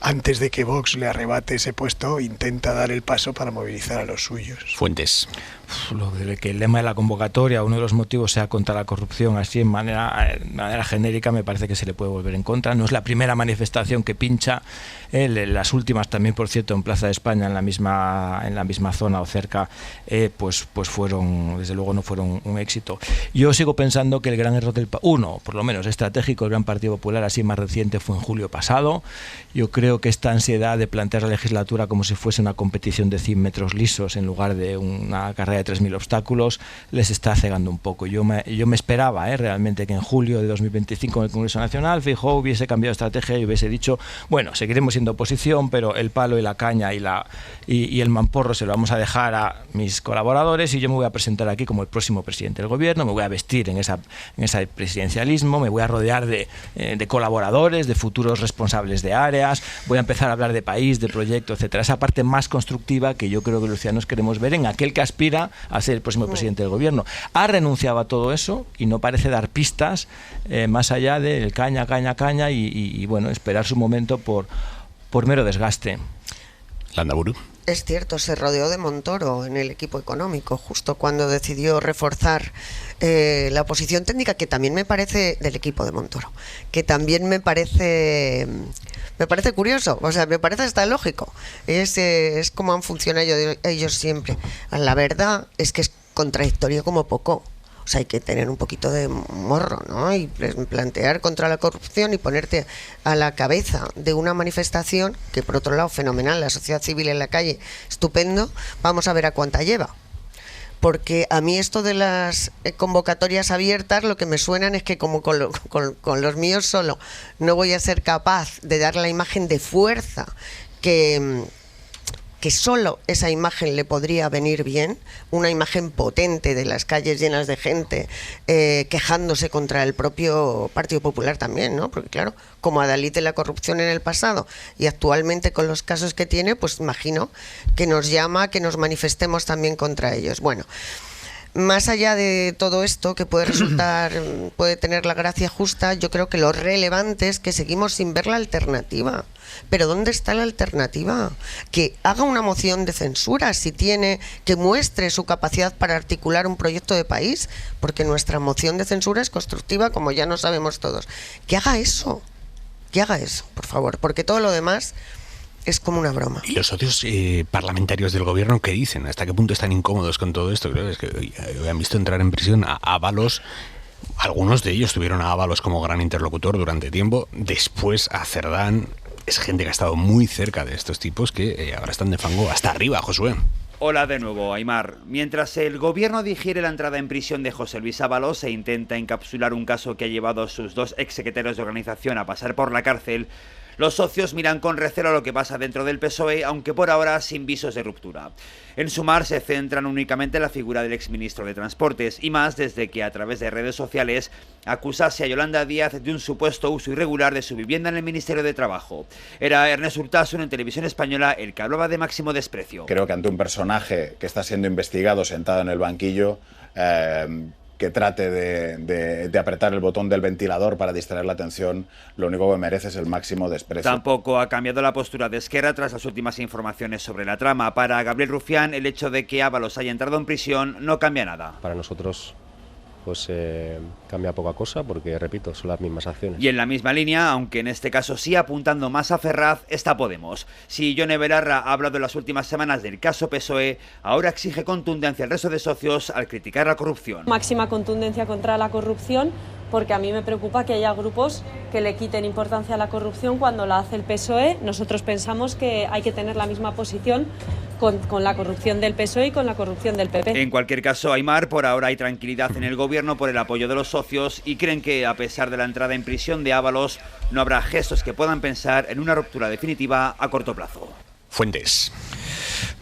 antes de que Vox le arrebate ese puesto, intenta dar el paso para movilizar a los suyos. Fuentes. Lo de que el lema de la convocatoria, uno de los motivos, sea contra la corrupción, así en manera genérica, me parece que se le puede volver en contra. No es la primera manifestación que pincha, las últimas también, por cierto, en Plaza de España, en la misma zona o cerca, pues fueron, desde luego no fueron un éxito. Yo sigo pensando que el gran error uno, por lo menos estratégico, el Gran Partido Popular, así más reciente, fue en julio pasado. Yo creo que esta ansiedad de plantear la legislatura como si fuese una competición de 100 metros lisos en lugar de una carrera carrera de 3.000 obstáculos les está cegando un poco. Yo me esperaba realmente que en julio de 2025 en el Congreso Nacional Feijóo hubiese cambiado de estrategia y hubiese dicho, bueno, seguiremos siendo oposición, pero el palo y la caña y el mamporro se lo vamos a dejar a mis colaboradores y yo me voy a presentar aquí como el próximo presidente del gobierno, me voy a vestir en ese presidencialismo, me voy a rodear de colaboradores, de futuros responsables de áreas, voy a empezar a hablar de país, de proyecto, etcétera. Esa parte más constructiva que yo creo que los ciudadanos queremos ver en aquel que aspira a ser el próximo presidente del gobierno. Ha renunciado a todo eso y no parece dar pistas más allá del caña y bueno, esperar su momento por mero desgaste. Landaburu. Es cierto, se rodeó de Montoro en el equipo económico, justo cuando decidió reforzar la posición técnica, que también me parece, del equipo de Montoro, que también me parece curioso, o sea, me parece hasta lógico. Es como han funcionado ellos siempre. La verdad es que es contradictorio como poco. O sea, hay que tener un poquito de morro, ¿no? Y plantear contra la corrupción y ponerte a la cabeza de una manifestación que, por otro lado, fenomenal, la sociedad civil en la calle, estupendo, vamos a ver a cuánta lleva. Porque a mí esto de las convocatorias abiertas lo que me suenan es que como con los míos solo no voy a ser capaz de dar la imagen de fuerza que solo esa imagen le podría venir bien, una imagen potente de las calles llenas de gente quejándose contra el propio Partido Popular también, ¿no? Porque claro, como adalid de la corrupción en el pasado y actualmente con los casos que tiene, pues imagino que nos llama a que nos manifestemos también contra ellos. Bueno, más allá de todo esto que puede tener la gracia justa, yo creo que lo relevante es que seguimos sin ver la alternativa. Pero ¿dónde está la alternativa? Que haga una moción de censura si tiene, que muestre su capacidad para articular un proyecto de país, porque nuestra moción de censura es constructiva, como ya no sabemos todos. Que haga eso, por favor, porque todo lo demás es como una broma. ¿Y los socios parlamentarios del gobierno qué dicen? ¿Hasta qué punto están incómodos con todo esto? Creo que es que hoy han visto entrar en prisión a Ábalos. Algunos de ellos tuvieron a Ábalos como gran interlocutor durante tiempo. Después a Cerdán. Es gente que ha estado muy cerca de estos tipos que ahora están de fango hasta arriba, Josué. Hola de nuevo, Aimar. Mientras el gobierno digiere la entrada en prisión de José Luis Ábalos e intenta encapsular un caso que ha llevado a sus dos exsecretarios de organización a pasar por la cárcel, los socios miran con recelo lo que pasa dentro del PSOE, aunque por ahora sin visos de ruptura. En Sumar se centran únicamente en la figura del exministro de Transportes, y más desde que a través de redes sociales acusase a Yolanda Díaz de un supuesto uso irregular de su vivienda en el Ministerio de Trabajo. Era Ernest Urtasun en Televisión Española el que hablaba de máximo desprecio. Creo que ante un personaje que está siendo investigado sentado en el banquillo, que trate de apretar el botón del ventilador para distraer la atención, lo único que merece es el máximo desprecio. Tampoco ha cambiado la postura de Esquerra tras las últimas informaciones sobre la trama. Para Gabriel Rufián, el hecho de que Ábalos haya entrado en prisión no cambia nada. Para nosotros pues cambia poca cosa porque, repito, son las mismas acciones. Y en la misma línea, aunque en este caso sí apuntando más a Ferraz, está Podemos. Si Yone Belarra ha hablado en las últimas semanas del caso PSOE, ahora exige contundencia al resto de socios al criticar la corrupción. Máxima contundencia contra la corrupción, porque a mí me preocupa que haya grupos que le quiten importancia a la corrupción cuando la hace el PSOE. Nosotros pensamos que hay que tener la misma posición con la corrupción del PSOE y con la corrupción del PP. En cualquier caso, Aimar, por ahora hay tranquilidad en el gobierno por el apoyo de los socios y creen que, a pesar de la entrada en prisión de Ábalos, no habrá gestos que puedan pensar en una ruptura definitiva a corto plazo. Fuentes.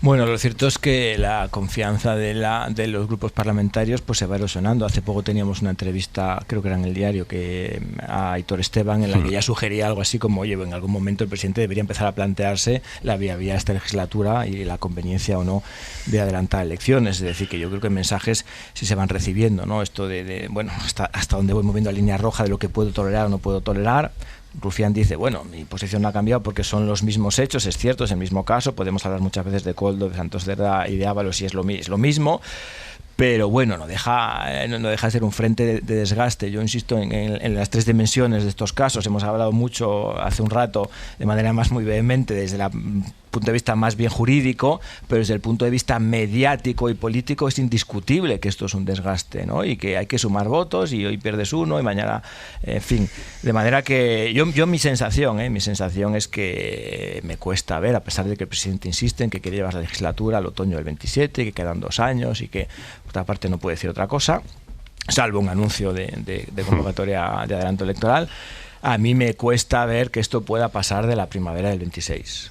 Bueno, lo cierto es que la confianza de los grupos parlamentarios pues se va erosionando. Hace poco teníamos una entrevista, creo que era en El Diario, a Aitor Esteban, en la que ya sugería algo así como, oye, en algún momento el presidente debería empezar a plantearse la viabilidad de esta legislatura y la conveniencia o no de adelantar elecciones. Es decir, que yo creo que mensajes sí se van recibiendo, ¿no? Esto bueno, hasta dónde voy moviendo la línea roja de lo que puedo tolerar o no puedo tolerar. Rufián dice, bueno, mi posición no ha cambiado porque son los mismos hechos, es cierto, es el mismo caso, podemos hablar muchas veces de Koldo, de Santos Cerda y de Ábalos y es lo mismo, pero bueno, no deja de ser un frente de desgaste. Yo insisto en las tres dimensiones de estos casos. Hemos hablado mucho hace un rato de manera más muy vehemente desde la punto de vista más bien jurídico, pero desde el punto de vista mediático y político es indiscutible que esto es un desgaste, ¿no? Y que hay que sumar votos y hoy pierdes uno y mañana, en fin. De manera que yo mi sensación es que me cuesta ver, a pesar de que el presidente insiste en que quiere llevar la legislatura al otoño del 27, que quedan 2 años y que por otra parte no puede decir otra cosa, salvo un anuncio de convocatoria de adelanto electoral. A mí me cuesta ver que esto pueda pasar de la primavera del 26.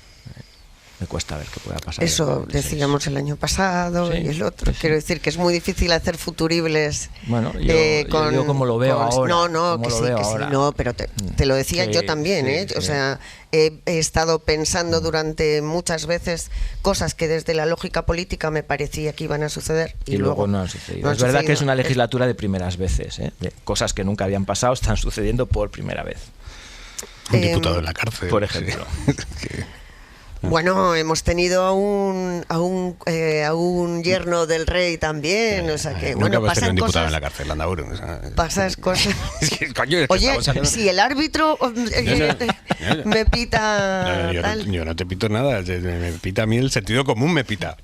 Me cuesta ver que pueda pasar. Eso decíamos el año pasado, sí, y el otro. Sí. Quiero decir que es muy difícil hacer futuribles. Bueno, yo como lo veo ahora. No, que sí, no, pero te lo decía yo también, O sea, he estado pensando durante muchas veces cosas que desde la lógica política me parecía que iban a suceder y luego no han sucedido. Es verdad que es una legislatura de primeras veces, de cosas que nunca habían pasado están sucediendo por primera vez. Un diputado en la cárcel, por ejemplo. Sí. Bueno, hemos tenido a un yerno del rey también, o sea que bueno, pasan un diputado cosas. En la cárcel, Andauro, o sea, pasas cosas. Oye, si el árbitro me pita. Yo no te pito nada, me pita a mí el sentido común, me pita.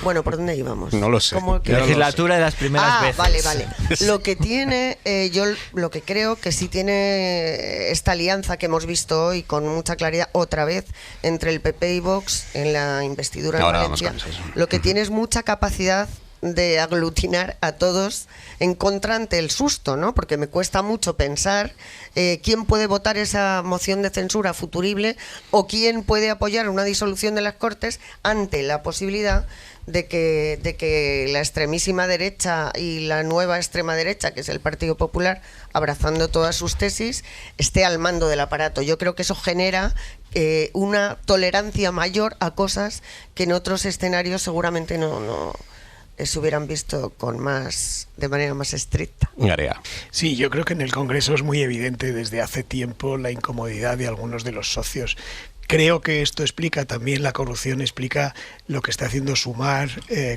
Bueno, ¿por dónde íbamos? No lo sé. La legislatura de las primeras veces. Vale. Lo que tiene, yo lo que creo que sí tiene esta alianza que hemos visto hoy con mucha claridad otra vez entre el PP y Vox en la investidura en Valencia, lo que tiene es mucha capacidad de aglutinar a todos en contra ante el susto, ¿no? Porque me cuesta mucho pensar quién puede votar esa moción de censura futurible o quién puede apoyar una disolución de las Cortes ante la posibilidad de que la extremísima derecha y la nueva extrema derecha, que es el Partido Popular, abrazando todas sus tesis, esté al mando del aparato. Yo creo que eso genera una tolerancia mayor a cosas que en otros escenarios seguramente no se hubieran visto de manera más estricta. Garea. Sí, yo creo que en el Congreso es muy evidente desde hace tiempo la incomodidad de algunos de los socios. Creo que esto explica también la corrupción, explica lo que está haciendo Sumar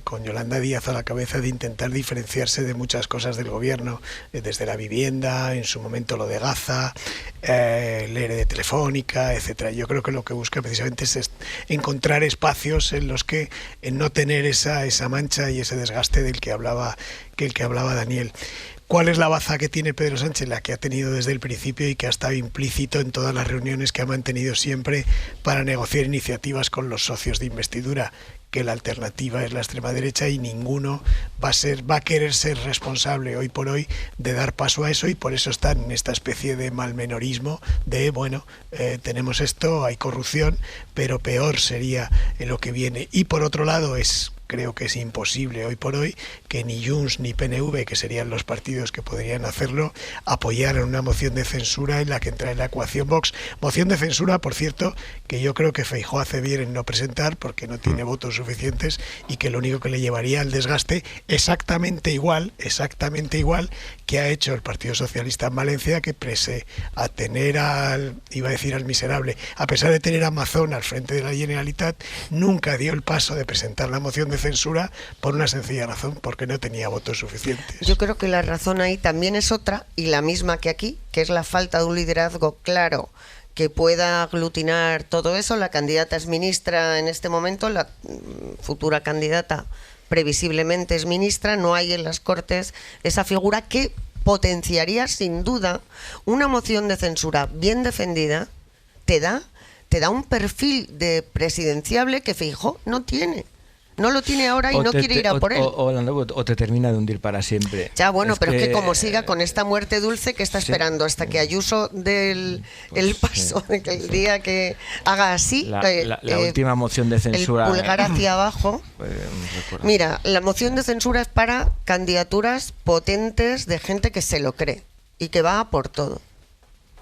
con Yolanda Díaz a la cabeza de intentar diferenciarse de muchas cosas del gobierno, desde la vivienda, en su momento lo de Gaza, el ERE de Telefónica, etcétera. Yo creo que lo que busca precisamente es encontrar espacios en los que no tener esa mancha y ese desgaste del que hablaba Daniel. ¿Cuál es la baza que tiene Pedro Sánchez? La que ha tenido desde el principio y que ha estado implícito en todas las reuniones que ha mantenido siempre para negociar iniciativas con los socios de investidura, que la alternativa es la extrema derecha y ninguno va a querer ser responsable hoy por hoy de dar paso a eso, y por eso están en esta especie de malmenorismo de tenemos esto, hay corrupción, pero peor sería lo que viene. Y por otro lado creo que es imposible hoy por hoy que ni Junts ni PNV, que serían los partidos que podrían hacerlo, apoyaran una moción de censura en la que entra en la ecuación Vox. Moción de censura, por cierto, que yo creo que Feijóo hace bien en no presentar porque no tiene votos suficientes y que lo único que le llevaría al desgaste exactamente igual que ha hecho el Partido Socialista en Valencia, que pese a tener al miserable, a pesar de tener a Mazón al frente de la Generalitat, nunca dio el paso de presentar la moción de censura por una sencilla razón, porque no tenía votos suficientes. Yo creo que la razón ahí también es otra, y la misma que aquí, que es la falta de un liderazgo claro que pueda aglutinar todo eso. La candidata es ministra en este momento, la futura candidata previsiblemente es ministra, no hay en las Cortes esa figura que potenciaría sin duda una moción de censura bien defendida, te da un perfil de presidenciable que Feijóo no tiene. No lo tiene ahora y no quiere ir a por él. O te termina de hundir para siempre. Ya, bueno, pero es que como siga con esta muerte dulce, que está esperando hasta que Ayuso dé el paso, de que el día que haga así, la última moción de censura, el pulgar hacia abajo. Mira, la moción de censura es para candidaturas potentes de gente que se lo cree y que va a por todo.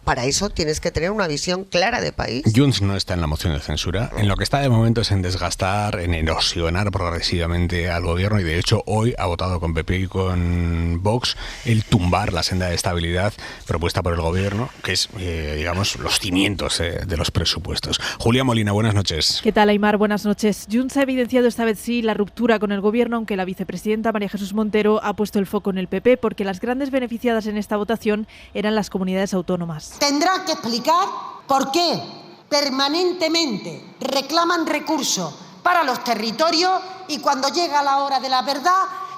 Para eso tienes que tener una visión clara de país. Junts no está en la moción de censura. En lo que está de momento es en desgastar, en erosionar progresivamente al gobierno, y de hecho hoy ha votado con PP y con Vox el tumbar la senda de estabilidad propuesta por el gobierno, que es, digamos, los cimientos de los presupuestos. Julia Molina, buenas noches. ¿Qué tal, Aimar? Buenas noches. Junts ha evidenciado esta vez sí la ruptura con el gobierno, aunque la vicepresidenta María Jesús Montero ha puesto el foco en el PP, porque las grandes beneficiadas en esta votación eran las comunidades autónomas. Tendrá que explicar por qué permanentemente reclaman recursos para los territorios y cuando llega la hora de la verdad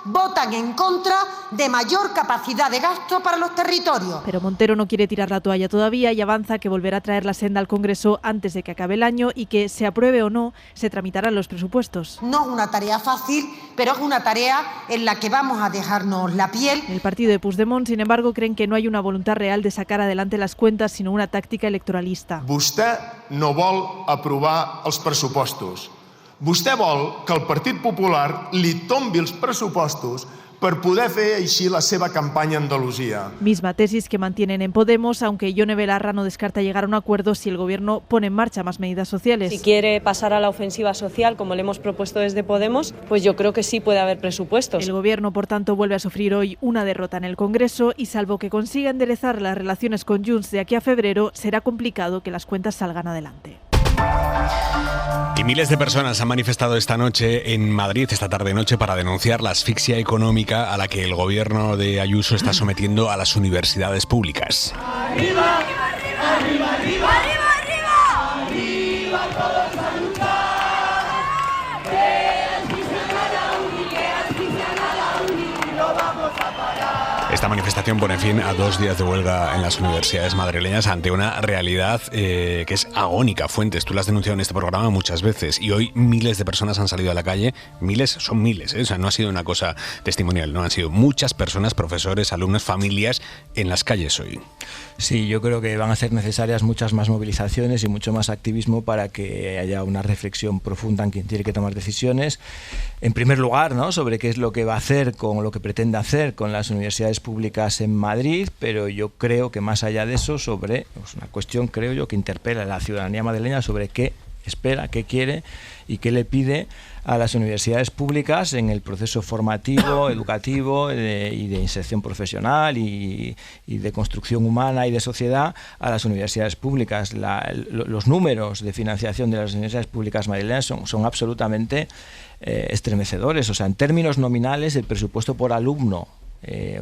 votan en contra de mayor capacidad de gasto para los territorios. Pero Montero no quiere tirar la toalla todavía y avanza que volverá a traer la senda al Congreso antes de que acabe el año y que, se apruebe o no, se tramitarán los presupuestos. No es una tarea fácil, pero es una tarea en la que vamos a dejarnos la piel. El partido de Puigdemont, sin embargo, creen que no hay una voluntad real de sacar adelante las cuentas, sino una táctica electoralista. Vostè no vol aprovar els pressupostos. Vostè vol que el Partit Popular li tombi els pressupostos per poder fer així la seva campanya a Andalusia. Misma tesis que mantienen en Podemos, aunque Ione Belarra no descarta llegar a un acuerdo si el Gobierno pone en marcha más medidas sociales. Si quiere pasar a la ofensiva social, como le hemos propuesto desde Podemos, pues yo creo que sí puede haber presupuestos. El Gobierno, por tanto, vuelve a sufrir hoy una derrota en el Congreso y, salvo que consiga enderezar las relaciones con Junts de aquí a febrero, será complicado que las cuentas salgan adelante. Y miles de personas han manifestado esta noche en Madrid, esta tarde-noche, para denunciar la asfixia económica a la que el gobierno de Ayuso está sometiendo a las universidades públicas. ¡Arriba, arriba, arriba, arriba, arriba, arriba! ¡Arriba todos a luchar! ¡Que asfixian a la uni, que asfixian a la uni! ¡Lo vamos a parar! Esta manifestación pone fin a 2 días de huelga en las universidades madrileñas ante una realidad que es agónica. Fuentes, tú la has denunciado en este programa muchas veces y hoy miles de personas han salido a la calle. Miles, son miles, ¿eh? O sea, no ha sido una cosa testimonial, no han sido muchas personas, profesores, alumnos, familias en las calles hoy. Sí, yo creo que van a ser necesarias muchas más movilizaciones y mucho más activismo para que haya una reflexión profunda en quien tiene que tomar decisiones. En primer lugar, ¿no?, sobre qué es lo que va a hacer con lo que pretende hacer con las universidades públicas en Madrid, pero yo creo que más allá de eso, sobre una cuestión, creo yo, que interpela a la ciudadanía madrileña sobre qué espera, qué quiere y qué le pide a las universidades públicas en el proceso formativo, educativo y de inserción profesional y de construcción humana y de sociedad a las universidades públicas. Los números de financiación de las universidades públicas madrileñas son absolutamente estremecedores. O sea, en términos nominales, el presupuesto por alumno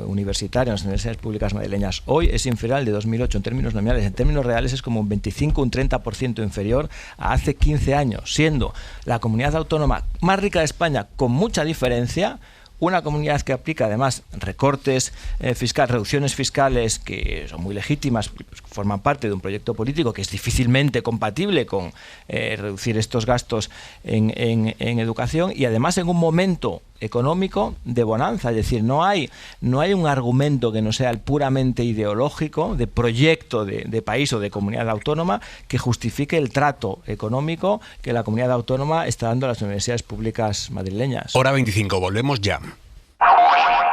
universitario en las universidades públicas madrileñas hoy es inferior al de 2008 en términos nominales. En términos reales es como un 25 o un 30% inferior a hace 15 años, siendo la comunidad autónoma más rica de España con mucha diferencia, una comunidad que aplica además recortes fiscales, reducciones fiscales que son muy legítimas, forman parte de un proyecto político que es difícilmente compatible con reducir estos gastos en educación, y además en un momento económico de bonanza. Es decir, no hay un argumento que no sea el puramente ideológico de proyecto de país o de comunidad autónoma que justifique el trato económico que la comunidad autónoma está dando a las universidades públicas madrileñas. Hora 25, volvemos ya.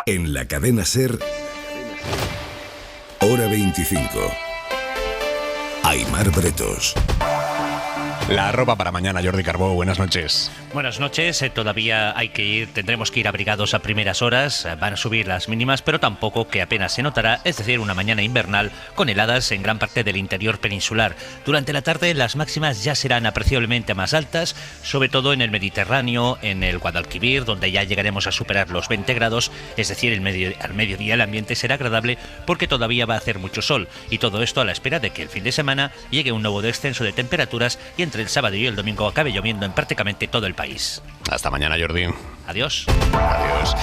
En la cadena SER, Hora 25. Aimar Bretos. La ropa para mañana, Jordi Carbó, buenas noches. Buenas noches, todavía tendremos que ir abrigados a primeras horas, van a subir las mínimas, pero tampoco que apenas se notará, es decir, una mañana invernal con heladas en gran parte del interior peninsular. Durante la tarde las máximas ya serán apreciablemente más altas, sobre todo en el Mediterráneo, en el Guadalquivir, donde ya llegaremos a superar los 20 grados, es decir, al mediodía el ambiente será agradable porque todavía va a hacer mucho sol, y todo esto a la espera de que el fin de semana llegue un nuevo descenso de temperaturas y entre el sábado y el domingo acabe lloviendo en prácticamente todo el país. Hasta mañana, Jordi. Adiós. Adiós.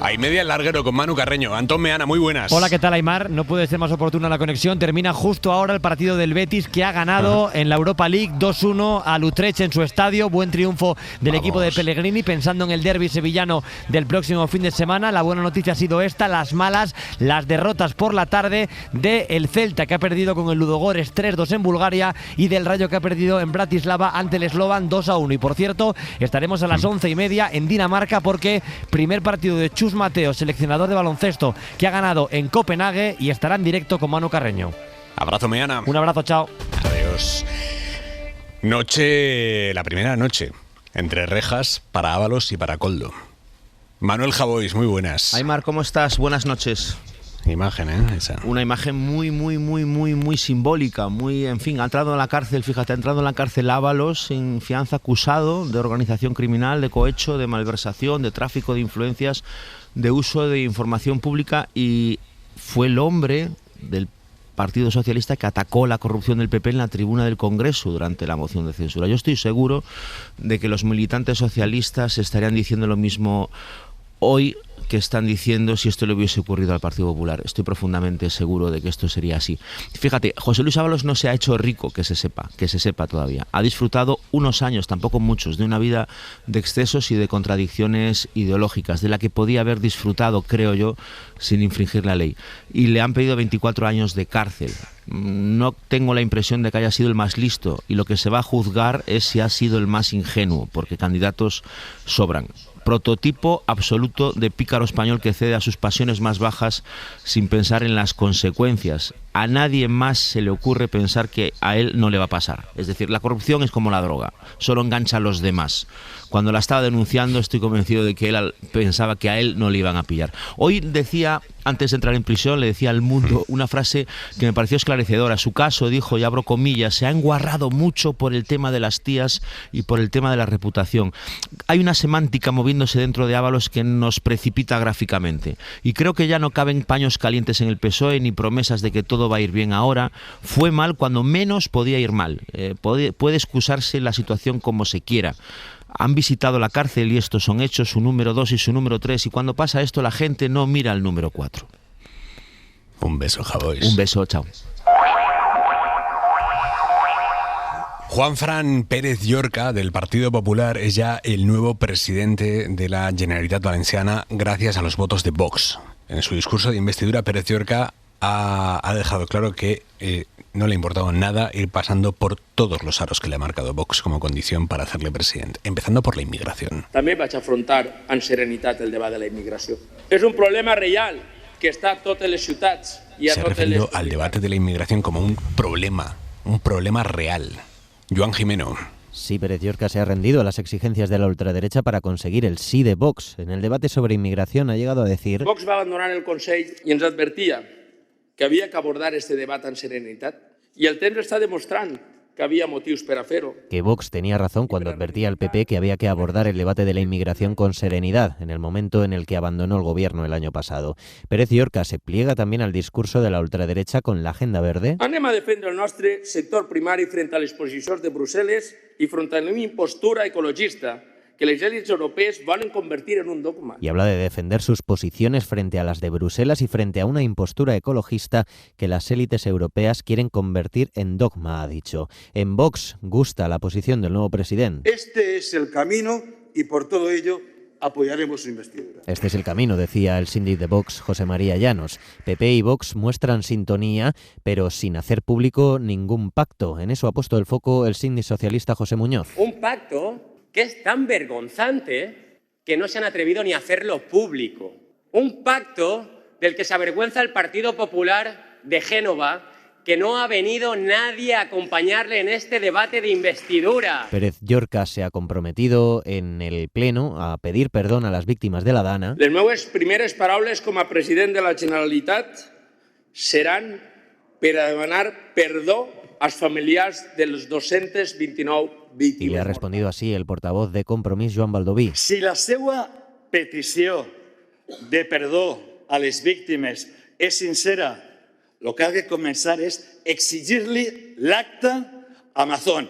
Hay media el larguero con Manu Carreño. Antón Meana, muy buenas. Hola, ¿qué tal, Aimar? No puede ser más oportuna la conexión. Termina justo ahora el partido del Betis, que ha ganado en la Europa League 2-1 al Utrecht en su estadio. Buen triunfo del equipo de Pellegrini, pensando en el derbi sevillano del próximo fin de semana. La buena noticia ha sido esta, las malas, las derrotas por la tarde del Celta, que ha perdido con el Ludogorets 3-2 en Bulgaria, y del Rayo, que ha perdido en Bratislava ante el Slovan 2-1. Y por cierto, estaremos a las 11:30 en Dinamarca, porque primer partido de Chus Mateo, seleccionador de baloncesto, que ha ganado en Copenhague, y estará en directo con Manu Carreño. Abrazo, Meana. Un abrazo, chao. Adiós. La primera noche entre rejas para Ábalos y para Koldo. Manuel Javois, muy buenas. Aimar, ¿cómo estás? Buenas noches. Imagen, esa. Una imagen muy simbólica, en fin, ha entrado en la cárcel, fíjate, ha entrado en la cárcel Ábalos sin fianza, acusado de organización criminal, de cohecho, de malversación, de tráfico de influencias, de uso de información pública, y fue el hombre del Partido Socialista que atacó la corrupción del PP en la tribuna del Congreso durante la moción de censura. Yo estoy seguro de que los militantes socialistas estarían diciendo lo mismo hoy que están diciendo si esto le hubiese ocurrido al Partido Popular. Estoy profundamente seguro de que esto sería así. Fíjate, José Luis Ábalos no se ha hecho rico, que se sepa todavía. Ha disfrutado unos años, tampoco muchos, de una vida de excesos y de contradicciones ideológicas, de la que podía haber disfrutado, creo yo, sin infringir la ley. Y le han pedido 24 años de cárcel. No tengo la impresión de que haya sido el más listo, y lo que se va a juzgar es si ha sido el más ingenuo, porque candidatos sobran. Prototipo absoluto de pícaro español que cede a sus pasiones más bajas sin pensar en las consecuencias. A nadie más se le ocurre pensar que a él no le va a pasar. Es decir, la corrupción es como la droga, solo engancha a los demás. Cuando la estaba denunciando, estoy convencido de que él pensaba que a él no le iban a pillar. Hoy decía, antes de entrar en prisión, le decía al Mundo una frase que me pareció esclarecedora. Su caso, dijo, y abro comillas, se ha enguarrado mucho por el tema de las tías y por el tema de la reputación. Hay una semántica moviéndose dentro de Ábalos que nos precipita gráficamente. Y creo que ya no caben paños calientes en el PSOE ni promesas de que todo va a ir bien ahora. Fue mal cuando menos podía ir mal. Puede excusarse la situación como se quiera. Han visitado la cárcel y estos son hechos, su número 2 y su número 3, y cuando pasa esto la gente no mira al número 4. Un beso, Javois. Un beso, chao. Juanfran Pérez Llorca, del Partido Popular, es ya el nuevo presidente de la Generalitat Valenciana gracias a los votos de Vox. En su discurso de investidura, Pérez Llorca ha dejado claro que no le ha importado nada ir pasando por todos los aros que le ha marcado Vox como condición para hacerle presidente, empezando por la inmigración. També vaig afrontar amb serenitat el debat de la immigració. És un problema real que està a totes les ciutats i a Se ha totes referido les... al debate de la inmigración como un problema real. Joan Jimeno. Sí, Pérez Llorca se ha rendido a las exigencias de la ultraderecha para conseguir el sí de Vox. En el debate sobre inmigración ha llegado a decir... Vox va abandonar el Consell i ens advertia que havia que abordar este debat amb serenitat i el temps està demostrant que había motivos para hacerlo. Que Vox tenía razón cuando advertía al PP que había que abordar el debate de la inmigración con serenidad en el momento en el que abandonó el gobierno el año pasado. Pérez Llorca se pliega también al discurso de la ultraderecha con la agenda verde. Anem a defendre el nostre sector primari frente a les posicions de Brussel·les i frente a una impostura ecologista que les élites europees volen convertir en un dogma. Y habla de defender sus posiciones frente a las de Bruselas y frente a una impostura ecologista que las élites europeas quieren convertir en dogma, ha dicho. En Vox gusta la posición del nuevo presidente. Este es el camino y por todo ello apoyaremos su investidura. Este es el camino, decía el síndic de Vox, José María Llanos. PP y Vox muestran sintonía, pero sin hacer público ningún pacto. En eso ha puesto el foco el síndic socialista José Muñoz. Un pacto que es tan vergonzante que no se han atrevido ni a hacerlo público. Un pacto del que se avergüenza el Partido Popular de Génova, que no ha venido nadie a acompañarle en este debate de investidura. Pérez Llorca se ha comprometido en el Pleno a pedir perdón a las víctimas de la Dana. Les meves primeres paraules com a president de la Generalitat seran per a demanar perdó als familiars dels 229 víctimes. Y le ha respondido así el portavoz de Compromís, Joan Baldoví. Si la seva petició de perdó a les víctimes és sincera, el que ha de començar és exigir-li l'acta a Amazon.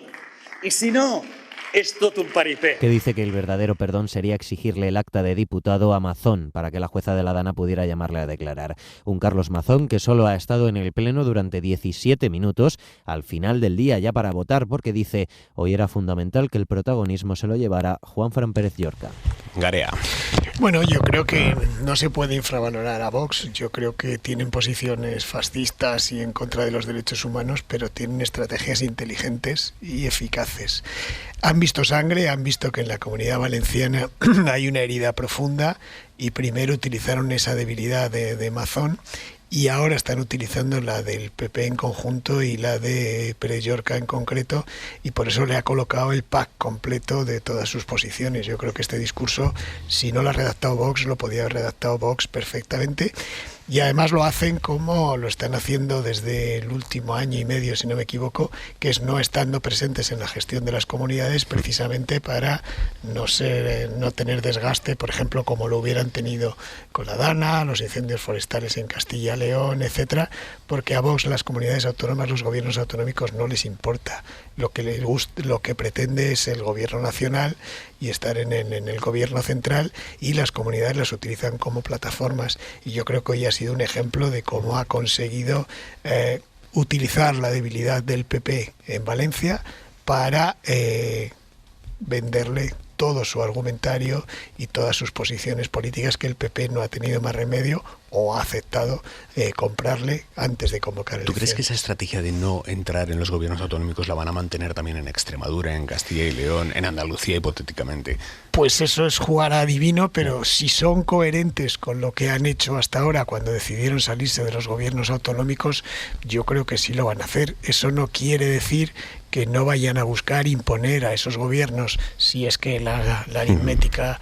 I si no, es tot un paripé. Que dice que el verdadero perdón sería exigirle el acta de diputado a Mazón para que la jueza de la Dana pudiera llamarle a declarar. Un Carlos Mazón que solo ha estado en el Pleno durante 17 minutos al final del día ya para votar, porque dice hoy era fundamental que el protagonismo se lo llevara Juanfran Pérez Llorca. Garea. Bueno, yo creo que no se puede infravalorar a Vox. Yo creo que tienen posiciones fascistas y en contra de los derechos humanos, pero tienen estrategias inteligentes y eficaces. Han visto sangre, han visto que en la Comunidad Valenciana hay una herida profunda y primero utilizaron esa debilidad de Mazón y ahora están utilizando la del PP en conjunto y la de Pérez Llorca en concreto, y por eso le ha colocado el pack completo de todas sus posiciones. Yo creo que este discurso, si no lo ha redactado Vox, lo podía haber redactado Vox perfectamente. Y además lo hacen como lo están haciendo desde el último año y medio, si no me equivoco, que es no estando presentes en la gestión de las comunidades, precisamente para no tener desgaste, por ejemplo, como lo hubieran tenido con la Dana, los incendios forestales en Castilla y León, etcétera, porque a Vox las comunidades autónomas, los gobiernos autonómicos no les importa. Lo que pretende es el gobierno nacional y estar en el gobierno central, y las comunidades las utilizan como plataformas. Y yo creo que hoy ha sido un ejemplo de cómo ha conseguido utilizar la debilidad del PP en Valencia para venderle todo su argumentario y todas sus posiciones políticas, que el PP no ha tenido más remedio o ha aceptado comprarle antes de convocar elecciones. ¿Tú crees que esa estrategia de no entrar en los gobiernos autonómicos la van a mantener también en Extremadura, en Castilla y León, en Andalucía hipotéticamente? Pues eso es jugar a adivino, pero si son coherentes con lo que han hecho hasta ahora cuando decidieron salirse de los gobiernos autonómicos, yo creo que sí lo van a hacer. Eso no quiere decir que no vayan a buscar imponer a esos gobiernos, si es que la aritmética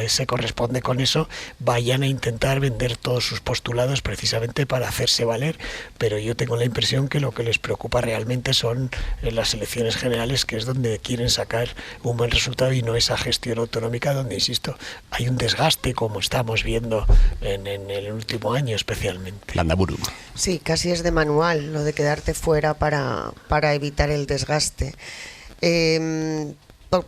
se corresponde con eso, vayan a intentar vender todos sus postulados precisamente para hacerse valer, pero yo tengo la impresión que lo que les preocupa realmente son las elecciones generales, que es donde quieren sacar un buen resultado, y no esa gestión autonómica donde, insisto, hay un desgaste, como estamos viendo en el último año especialmente. Landaburu. Sí, casi es de manual lo de quedarte fuera para evitar el desgaste.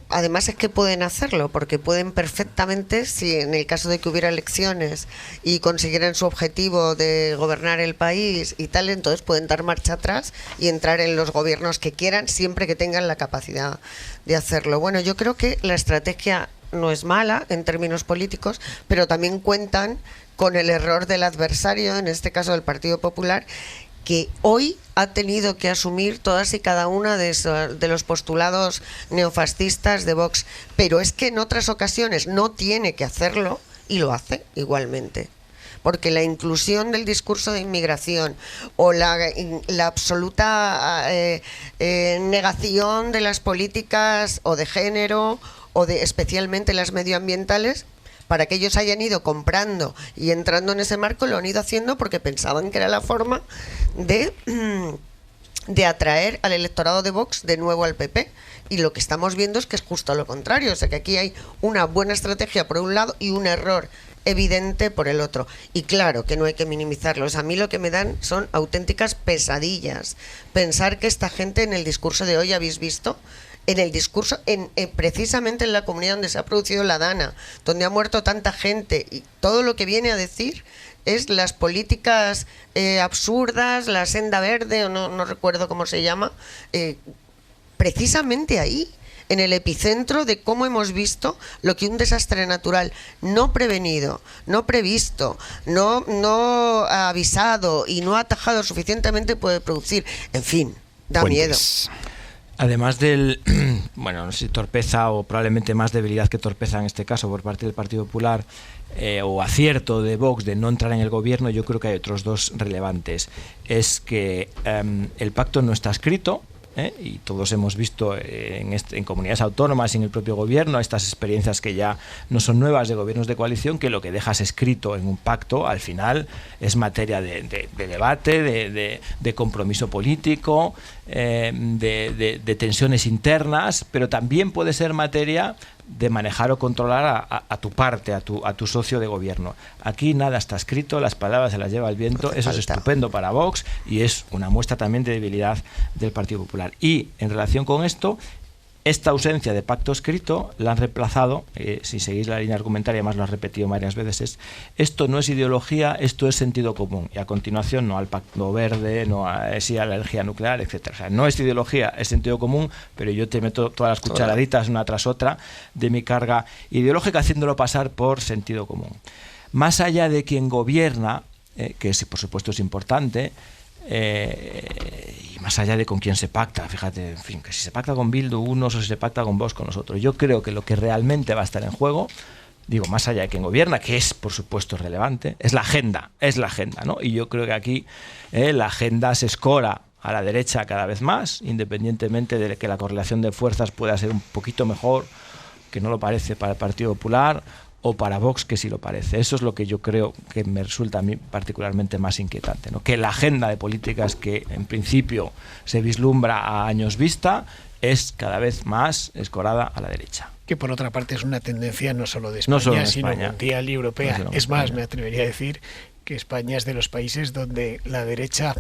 Además es que pueden hacerlo, porque pueden perfectamente, si en el caso de que hubiera elecciones y consiguieran su objetivo de gobernar el país y tal, entonces pueden dar marcha atrás y entrar en los gobiernos que quieran, siempre que tengan la capacidad de hacerlo. Bueno, yo creo que la estrategia no es mala en términos políticos, pero también cuentan con el error del adversario, en este caso del Partido Popular, que hoy ha tenido que asumir todas y cada una de los postulados neofascistas de Vox, pero es que en otras ocasiones no tiene que hacerlo y lo hace igualmente. Porque la inclusión del discurso de inmigración o la absoluta negación de las políticas o de género o de especialmente las medioambientales, para que ellos hayan ido comprando y entrando en ese marco, lo han ido haciendo porque pensaban que era la forma de atraer al electorado de Vox de nuevo al PP. Y lo que estamos viendo es que es justo lo contrario. O sea, que aquí hay una buena estrategia por un lado y un error evidente por el otro. Y claro que no hay que minimizarlos. A mí lo que me dan son auténticas pesadillas. Pensar que esta gente en el discurso de hoy, habéis visto, en el discurso, precisamente en la comunidad donde se ha producido la Dana, donde ha muerto tanta gente, y todo lo que viene a decir es las políticas absurdas, la senda verde, o no recuerdo cómo se llama, precisamente ahí, en el epicentro de cómo hemos visto lo que un desastre natural no prevenido, no previsto, no avisado y no atajado suficientemente puede producir. En fin, da miedo. Además del, bueno, no sé si torpeza o probablemente más debilidad que torpeza en este caso por parte del Partido Popular, o acierto de Vox de no entrar en el gobierno, yo creo que hay otros dos relevantes. Es que el pacto no está escrito, y todos hemos visto en comunidades autónomas y en el propio gobierno estas experiencias que ya no son nuevas de gobiernos de coalición, que lo que dejas escrito en un pacto al final es materia de debate, de compromiso político, de tensiones internas, pero también puede ser materia de manejar o controlar a tu parte, a tu socio de gobierno. Aquí nada está escrito, las palabras se las lleva el viento. Eso es estupendo para Vox y es una muestra también de debilidad del Partido Popular. Y en relación con esto, esta ausencia de pacto escrito la han reemplazado, si seguís la línea argumentaria, además lo has repetido varias veces, esto no es ideología, esto es sentido común. Y a continuación, no al pacto verde, no a la energía nuclear, etcétera. O sea, no es ideología, es sentido común, pero yo te meto todas las cucharaditas una tras otra de mi carga ideológica, haciéndolo pasar por sentido común. Más allá de quien gobierna, que por supuesto es importante, y más allá de con quién se pacta, fíjate, en fin, que si se pacta con Bildu unos o si se pacta con Vox con los otros. Yo creo que lo que realmente va a estar en juego, digo, más allá de quien gobierna, que es por supuesto relevante, es la agenda, ¿no? Y yo creo que aquí la agenda se escora a la derecha cada vez más, independientemente de que la correlación de fuerzas pueda ser un poquito mejor, que no lo parece para el Partido Popular, o para Vox, que sí lo parece. Eso es lo que yo creo que me resulta a mí particularmente más inquietante, ¿no? Que la agenda de políticas que en principio se vislumbra a años vista es cada vez más escorada a la derecha. Que por otra parte es una tendencia no solo de España, No solo en sino España. mundial y europea. No solo en Es más, España. me atrevería a decir que España es de los países donde la derecha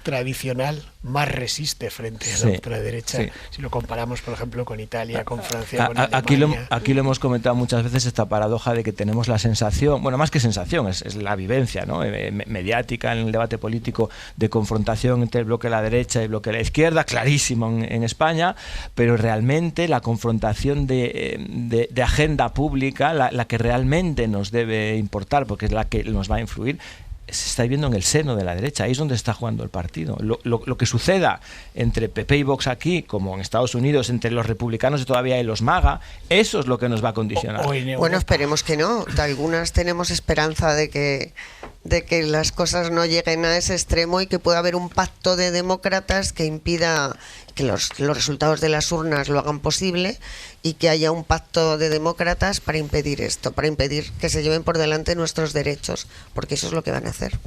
tradicional más resiste frente a la Sí, ultraderecha, sí. si lo comparamos, por ejemplo, con Italia, con Francia, con Alemania. Aquí lo hemos comentado muchas veces, esta paradoja de que tenemos la sensación, bueno, más que sensación, es la vivencia, ¿no? Mediática en el debate político de confrontación entre el bloque de la derecha y el bloque de la izquierda, clarísimo en España, pero realmente la confrontación de agenda pública, la que realmente nos debe importar, porque es la que nos va a influir, se está viendo en el seno de la derecha. Ahí es donde está jugando el partido. Lo que suceda entre PP y Vox aquí, como en Estados Unidos, entre los republicanos de todavía y los MAGA, eso es lo que nos va a condicionar. Bueno, esperemos que no. De algunas tenemos esperanza de que las cosas no lleguen a ese extremo y que pueda haber un pacto de demócratas que impida que los resultados de las urnas lo hagan posible y que haya un pacto de demócratas para impedir esto, para impedir que se lleven por delante nuestros derechos, porque eso es lo que van a hacer.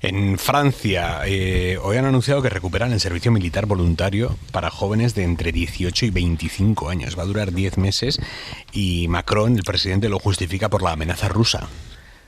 En Francia, hoy han anunciado que recuperan el servicio militar voluntario para jóvenes de entre 18 y 25 años. Va a durar 10 meses y Macron, el presidente, lo justifica por la amenaza rusa.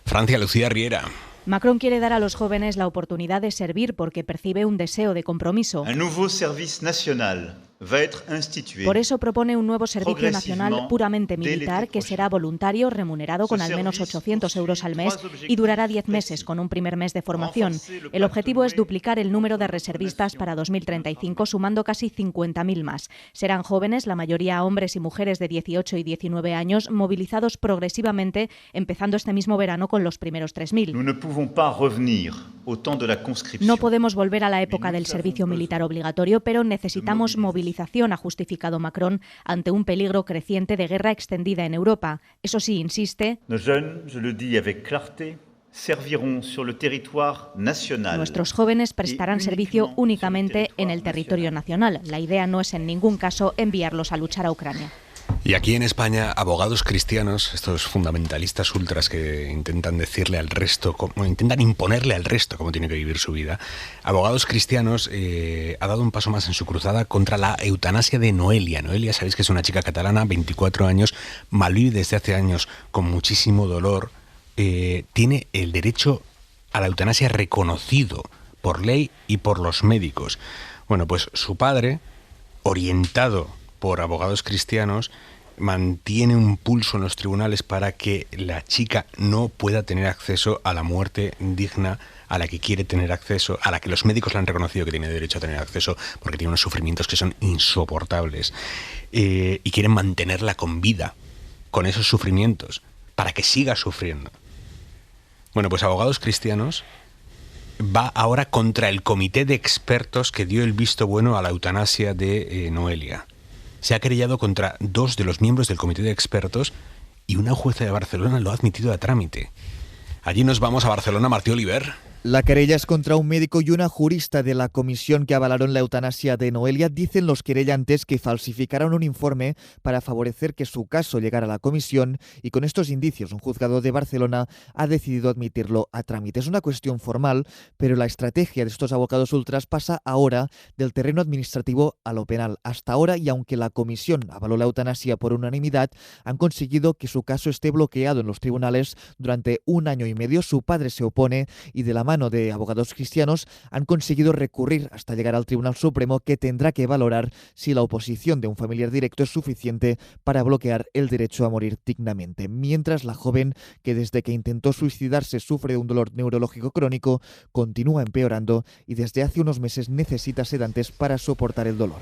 Francia, Lucía Riera. Macron quiere dar a los jóvenes la oportunidad de servir porque percibe un deseo de compromiso. Un nuevo servicio nacional va a être institué. Por eso propone un nuevo servicio nacional puramente militar que será voluntario, remunerado con al menos 800 euros al mes y durará 10 meses con un primer mes de formación. El objetivo es duplicar el número de reservistas para 2035, sumando casi 50.000 más. Serán jóvenes, la mayoría hombres y mujeres de 18 y 19 años, movilizados progresivamente, empezando este mismo verano con los primeros 3.000. Nous ne pouvons pas revenir au temps de la conscripción. No podemos volver a la época del servicio militar obligatorio, pero necesitamos movilización, ha justificado Macron, ante un peligro creciente de guerra extendida en Europa. Eso sí, insiste, Nos jeunes, je le dis avec clarté, serviront sur le territoire national. nuestros jóvenes prestarán servicio únicamente en el territorio nacional. La idea no es en ningún caso enviarlos a luchar a Ucrania. Y aquí en España, abogados cristianos, estos fundamentalistas ultras que intentan decirle al resto, intentan imponerle al resto cómo tiene que vivir su vida, abogados cristianos ha dado un paso más en su cruzada contra la eutanasia de Noelia. Noelia, sabéis que es una chica catalana, 24 años, malvive desde hace años con muchísimo dolor, tiene el derecho a la eutanasia reconocido por ley y por los médicos. Bueno, pues su padre, orientado por abogados cristianos, mantiene un pulso en los tribunales para que la chica no pueda tener acceso a la muerte digna a la que quiere tener acceso, a la que los médicos le han reconocido que tiene derecho a tener acceso, porque tiene unos sufrimientos que son insoportables, y quieren mantenerla con vida, con esos sufrimientos, para que siga sufriendo. Bueno, pues abogados cristianos va ahora contra el comité de expertos que dio el visto bueno a la eutanasia de Noelia. Se ha querellado contra 2 de los miembros del comité de expertos y una jueza de Barcelona lo ha admitido a trámite. Allí nos vamos a Barcelona, Martí Oliver. La querella es contra un médico y una jurista de la comisión que avalaron la eutanasia de Noelia. Dicen los querellantes que falsificaron un informe para favorecer que su caso llegara a la comisión y con estos indicios un juzgado de Barcelona ha decidido admitirlo a trámite. Es una cuestión formal, pero la estrategia de estos abogados ultras pasa ahora del terreno administrativo a lo penal. Hasta ahora, y aunque la comisión avaló la eutanasia por unanimidad, han conseguido que su caso esté bloqueado en los tribunales durante 1 año y medio. Su padre se opone y de la mano de abogados cristianos han conseguido recurrir hasta llegar al Tribunal Supremo, que tendrá que valorar si la oposición de un familiar directo es suficiente para bloquear el derecho a morir dignamente. Mientras, la joven, que desde que intentó suicidarse sufre de un dolor neurológico crónico, continúa empeorando y desde hace unos meses necesita sedantes para soportar el dolor.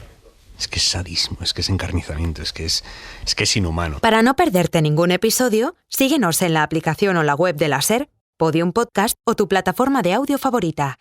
Es que es sadismo, es que es encarnizamiento, es que es inhumano. Para no perderte ningún episodio, síguenos en la aplicación o la web de la SER, Podium Podcast o tu plataforma de audio favorita.